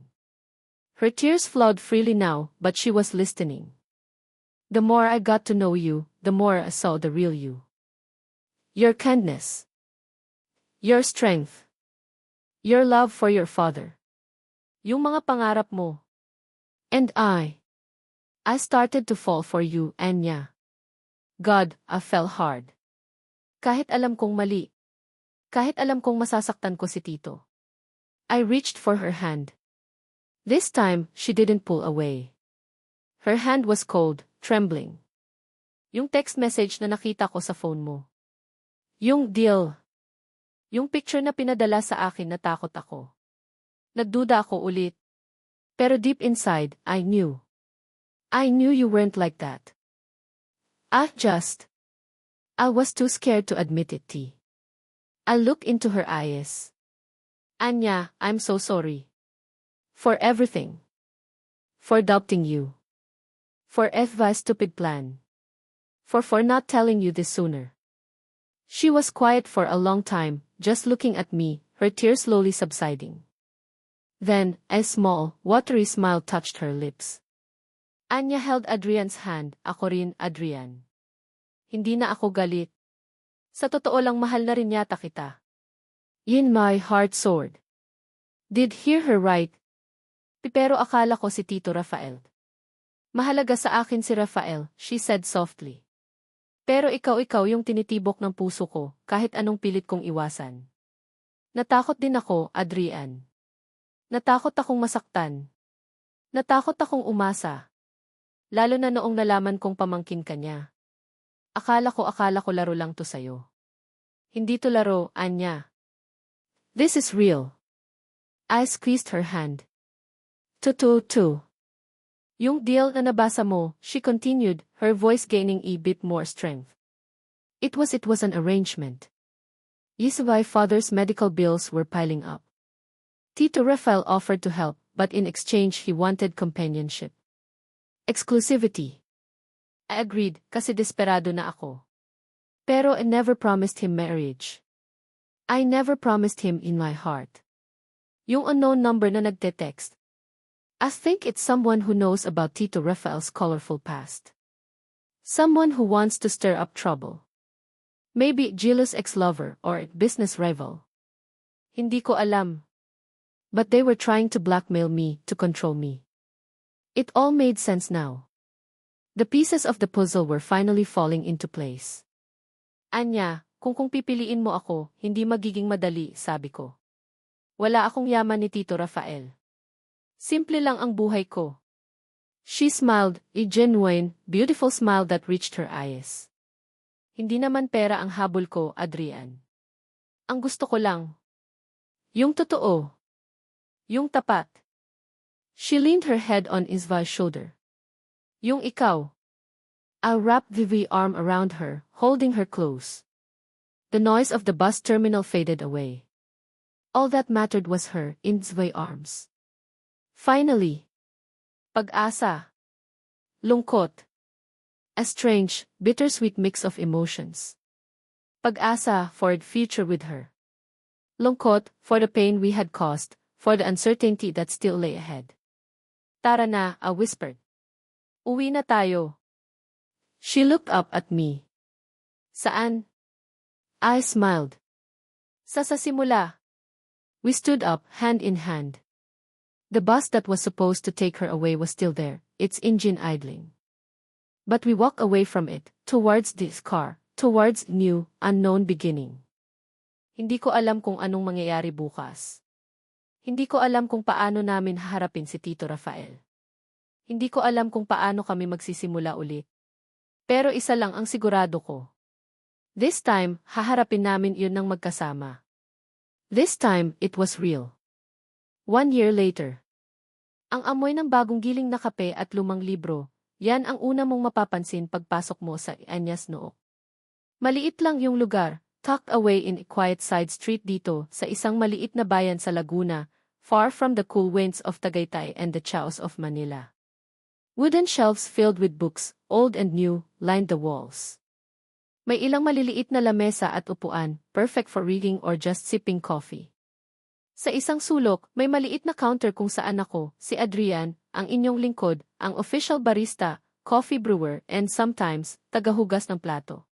Her tears flowed freely now, but she was listening. The more I got to know you, the more I saw the real you. Your kindness. Your strength. Your love for your father. Yung mga pangarap mo. And I started to fall for you, Anya. God, I fell hard. Kahit alam kong mali. Kahit alam kong masasaktan ko si Tito. I reached for her hand. This time, she didn't pull away. Her hand was cold, trembling. Yung text message na nakita ko sa phone mo. Yung deal. Yung picture na pinadala sa akin, natakot ako. Nagduda ako ulit. Pero deep inside, I knew. I knew you weren't like that. I was too scared to admit it, T. I looked into her eyes. Anya, I'm so sorry. For everything. For doubting you. For Eva's stupid plan. For not telling you this sooner. She was quiet for a long time, just looking at me, her tears slowly subsiding. Then, a small, watery smile touched her lips. Anya held Adrian's hand, ako rin, Adrian. Hindi na ako galit. Sa totoo lang mahal na rin yata kita. In my heart soared. Did hear her right? Pero akala ko si Tito Rafael. Mahalaga sa akin si Rafael, she said softly. Pero ikaw yung tinitibok ng puso ko, kahit anong pilit kong iwasan. Natakot din ako, Adrian. Natakot akong masaktan. Natakot akong umasa. Lalo na noong nalaman kong pamangkin ka niya. Akala ko laro lang to sayo. Hindi to laro, Anya. This is real. I squeezed her hand. Tutu. Yung deal na nabasa mo, she continued, her voice gaining a bit more strength. It was an arrangement. My father's medical bills were piling up. Tito Rafael offered to help, but in exchange he wanted companionship. Exclusivity. I agreed, kasi desperado na ako. Pero I never promised him marriage. I never promised him in my heart. Yung unknown number na nagte-text. I think it's someone who knows about Tito Rafael's colorful past. Someone who wants to stir up trouble. Maybe jealous ex-lover or business rival. Hindi ko alam. But they were trying to blackmail me, to control me. It all made sense now. The pieces of the puzzle were finally falling into place. Anya, kung pipiliin mo ako, hindi magiging madali, sabi ko. Wala akong yaman ni Tito Rafael. Simple lang ang buhay ko. She smiled, a genuine, beautiful smile that reached her eyes. Hindi naman pera ang habol ko, Adrian. Ang gusto ko lang. Yung totoo. Yung tapat. She leaned her head on Isva's shoulder. Yung ikaw. I wrapped the arm around her, holding her close. The noise of the bus terminal faded away. All that mattered was her, in Isva's arms. Finally. Pag-asa. Lungkot. A strange, bittersweet mix of emotions. Pag-asa for the future with her. Lungkot for the pain we had caused, for the uncertainty that still lay ahead. Tara na, I whispered. Uwi na tayo. She looked up at me. Saan? I smiled. Sa simula. We stood up, hand in hand. The bus that was supposed to take her away was still there, its engine idling. But we walked away from it, towards this car, towards new, unknown beginning. Hindi ko alam kung anong mangyayari bukas. Hindi ko alam kung paano namin haharapin si Tito Rafael. Hindi ko alam kung paano kami magsisimula ulit. Pero isa lang ang sigurado ko. This time, haharapin namin yun ng magkasama. This time, it was real. 1 year later. Ang amoy ng bagong giling na kape at lumang libro, yan ang una mong mapapansin pagpasok mo sa Anya's Nook. Maliit lang yung lugar, tucked away in a quiet side street dito sa isang maliit na bayan sa Laguna, far from the cool winds of Tagaytay and the chaos of Manila. Wooden shelves filled with books, old and new, lined the walls. May ilang maliliit na lamesa at upuan, perfect for reading or just sipping coffee. Sa isang sulok, may maliit na counter kung saan ako, si Adrian, ang inyong lingkod, ang official barista, coffee brewer, and sometimes, tagahugas ng plato.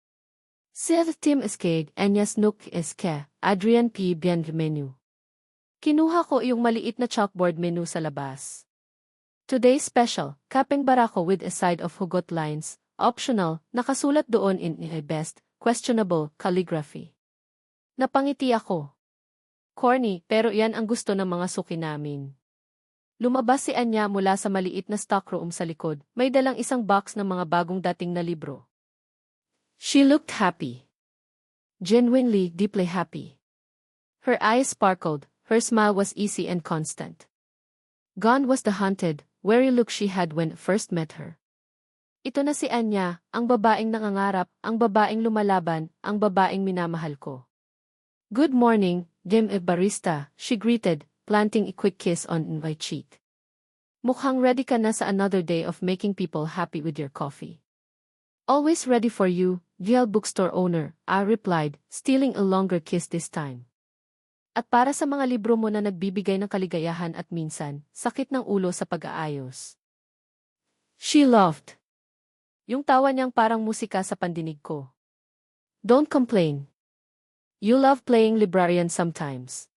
Seth Tim Eskeg, Anya's Nook Eske, Adrian P. Bienvenu. Kinuha ko yung maliit na chalkboard menu sa labas. Today's special, kapeng barako with a side of hugot lines, optional, nakasulat doon in best, questionable, calligraphy. Napangiti ako. Corny, pero iyan ang gusto ng mga suki namin. Lumabas si Anya mula sa maliit na stockroom sa likod, may dalang isang box ng mga bagong dating na libro. She looked happy. Genuinely, deeply happy. Her eyes sparkled, her smile was easy and constant. Gone was the haunted, weary look she had when first met her. Ito na si Anya, ang babaeng nangangarap, ang babaeng lumalaban, ang babaeng minamahal ko. Good morning, Dim barista, she greeted, planting a quick kiss on my cheek. Mukhang ready ka na sa another day of making people happy with your coffee. Always ready for you, GL bookstore owner, I replied, stealing a longer kiss this time. At para sa mga libro mo na nagbibigay ng kaligayahan at minsan, sakit ng ulo sa pag-aayos. She laughed. Yung tawa niyang parang musika sa pandinig ko. Don't complain. You love playing librarian sometimes.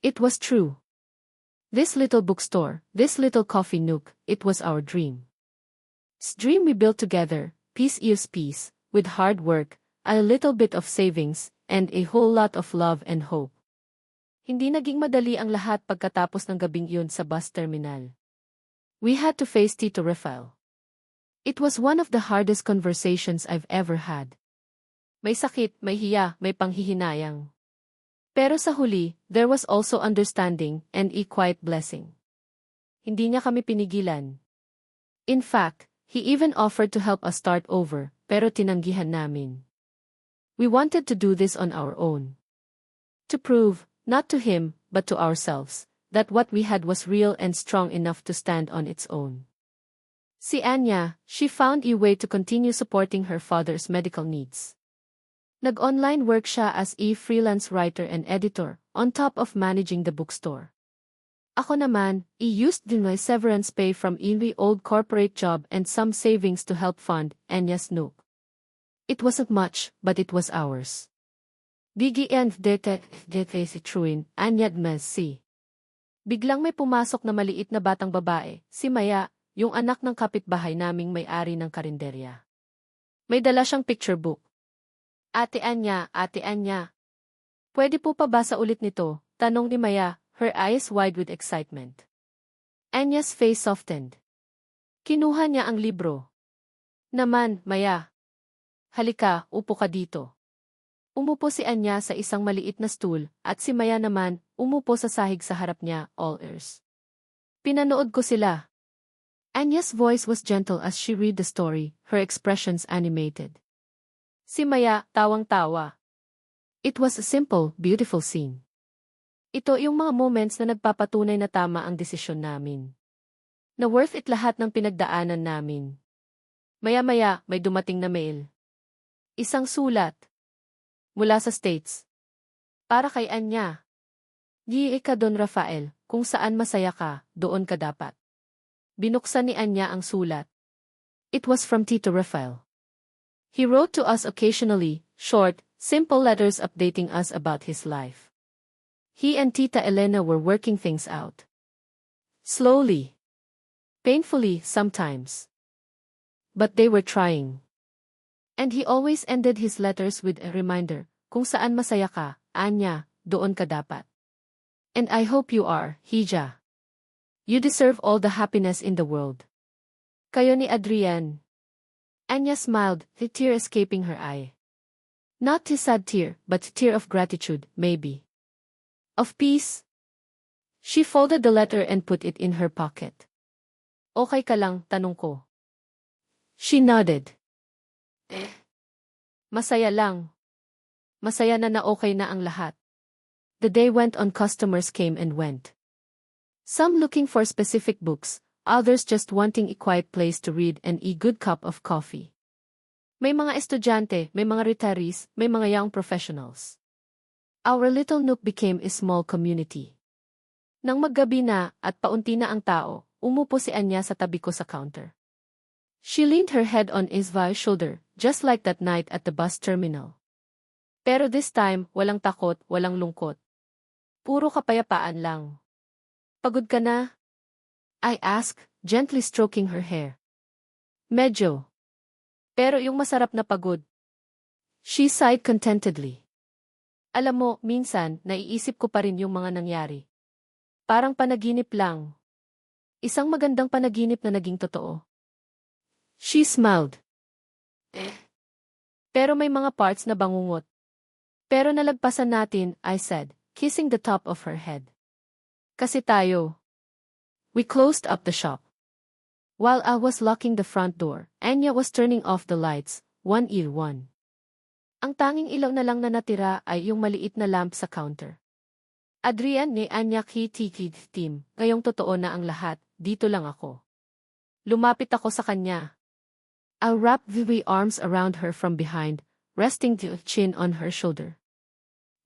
It was true. This little bookstore, this little coffee nook, it was our dream. Dream we built together, piece is piece, with hard work, a little bit of savings, and a whole lot of love and hope. Hindi naging madali ang lahat pagkatapos ng gabing yun sa bus terminal. We had to face Tito Rafael. It was one of the hardest conversations I've ever had. May sakit, may hiya, may panghihinayang. Pero sa huli, there was also understanding and a quiet blessing. Hindi niya kami pinigilan. In fact, he even offered to help us start over, pero tinanggihan namin. We wanted to do this on our own. To prove, not to him, but to ourselves, that what we had was real and strong enough to stand on its own. Si Anya, she found a way to continue supporting her father's medical needs. Nag-online work siya as a freelance writer and editor, on top of managing the bookstore. Ako naman, I used my severance pay from my old corporate job and some savings to help fund Anya's nook. It wasn't much, but it was ours. Biggie and dete si Truin, Anyad si. Biglang may pumasok na maliit na batang babae, si Maya, yung anak ng kapitbahay naming may-ari ng karinderya. May dala siyang picture book. Ate Anya. Pwede po pa basa ulit nito? Tanong ni Maya, her eyes wide with excitement. Anya's face softened. Kinuha niya ang libro. Naman, Maya. Halika, upo ka dito. Umupo si Anya sa isang maliit na stool, at si Maya naman, umupo sa sahig sa harap niya, all ears. Pinanood ko sila. Anya's voice was gentle as she read the story, her expressions animated. Si Maya, tawang-tawa. It was a simple, beautiful scene. Ito yung mga moments na nagpapatunay na tama ang desisyon namin. Na worth it lahat ng pinagdaanan namin. Maya-maya, may dumating na mail. Isang sulat. Mula sa States. Para kay Anya. Di ka Don Rafael, kung saan masaya ka, doon ka dapat. Binuksan ni Anya ang sulat. It was from Tito Rafael. He wrote to us occasionally, short, simple letters updating us about his life. He and Tita Elena were working things out. Slowly. Painfully, sometimes. But they were trying. And he always ended his letters with a reminder, kung saan masaya ka, Anya, doon ka dapat. And I hope you are, Hija. You deserve all the happiness in the world. Kayo ni Adrian. Anya smiled, the tear escaping her eye. Not a sad tear, but a tear of gratitude, maybe. Of peace. She folded the letter and put it in her pocket. Okay ka lang, tanong ko. She nodded. Masaya lang. Masaya na okay na ang lahat. The day went on, customers came and went. Some looking for specific books, others just wanting a quiet place to read and a good cup of coffee. May mga estudyante, may mga retirees, may mga young professionals. Our little nook became a small community. Nang maggabi na at paunti na ang tao, umupo si Anya sa tabi ko sa counter. She leaned her head on Isva's shoulder, just like that night at the bus terminal. Pero this time, walang takot, walang lungkot. Puro kapayapaan lang. Pagod ka na? I asked, gently stroking her hair. Medyo. Pero yung masarap na pagod. She sighed contentedly. Alam mo, minsan, naiisip ko pa rin yung mga nangyari. Parang panaginip lang. Isang magandang panaginip na naging totoo. She smiled. Pero may mga parts na bangungot. Pero nalagpasan natin, I said, kissing the top of her head. Kasi tayo. We closed up the shop. While I was locking the front door, Anya was turning off the lights, one ear one. Ang tanging ilaw na lang na natira ay yung maliit na lamp sa counter. Adrian ni Anya team, ngayong totoo na ang lahat, dito lang ako. Lumapit ako sa kanya. I wrapped the arms around her from behind, resting the chin on her shoulder.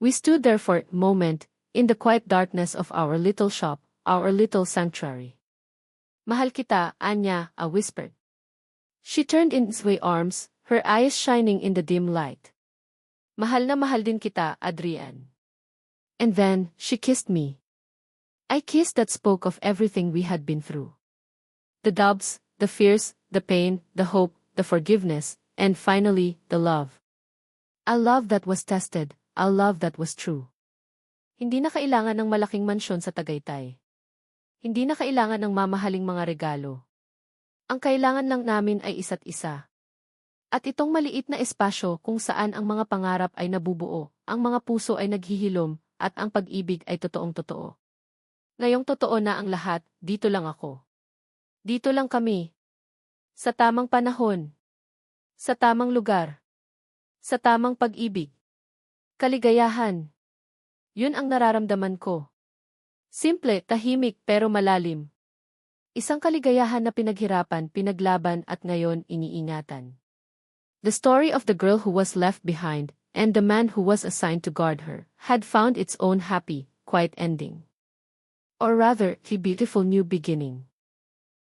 We stood there for a moment, in the quiet darkness of our little shop, our little sanctuary. Mahal kita, Anya, I whispered. She turned in sway arms, her eyes shining in the dim light. Mahal na mahal din kita, Adrian. And then, she kissed me. A kiss that spoke of everything we had been through. The doubts, the fears, the pain, the hope, the forgiveness, and finally, the love. A love that was tested, a love that was true. Hindi na kailangan ng malaking mansyon sa Tagaytay. Hindi na kailangan ng mamahaling mga regalo. Ang kailangan lang namin ay isa't isa. At itong maliit na espasyo kung saan ang mga pangarap ay nabubuo, ang mga puso ay naghihilom, at ang pag-ibig ay totoong-totoo. Ngayong totoo na ang lahat, dito lang ako. Dito lang kami. Sa tamang panahon. Sa tamang lugar. Sa tamang pag-ibig. Kaligayahan. Yun ang nararamdaman ko. Simple, tahimik, pero malalim. Isang kaligayahan na pinaghirapan, pinaglaban at ngayon iniingatan. The story of the girl who was left behind, and the man who was assigned to guard her, had found its own happy, quiet ending. Or rather, a beautiful new beginning.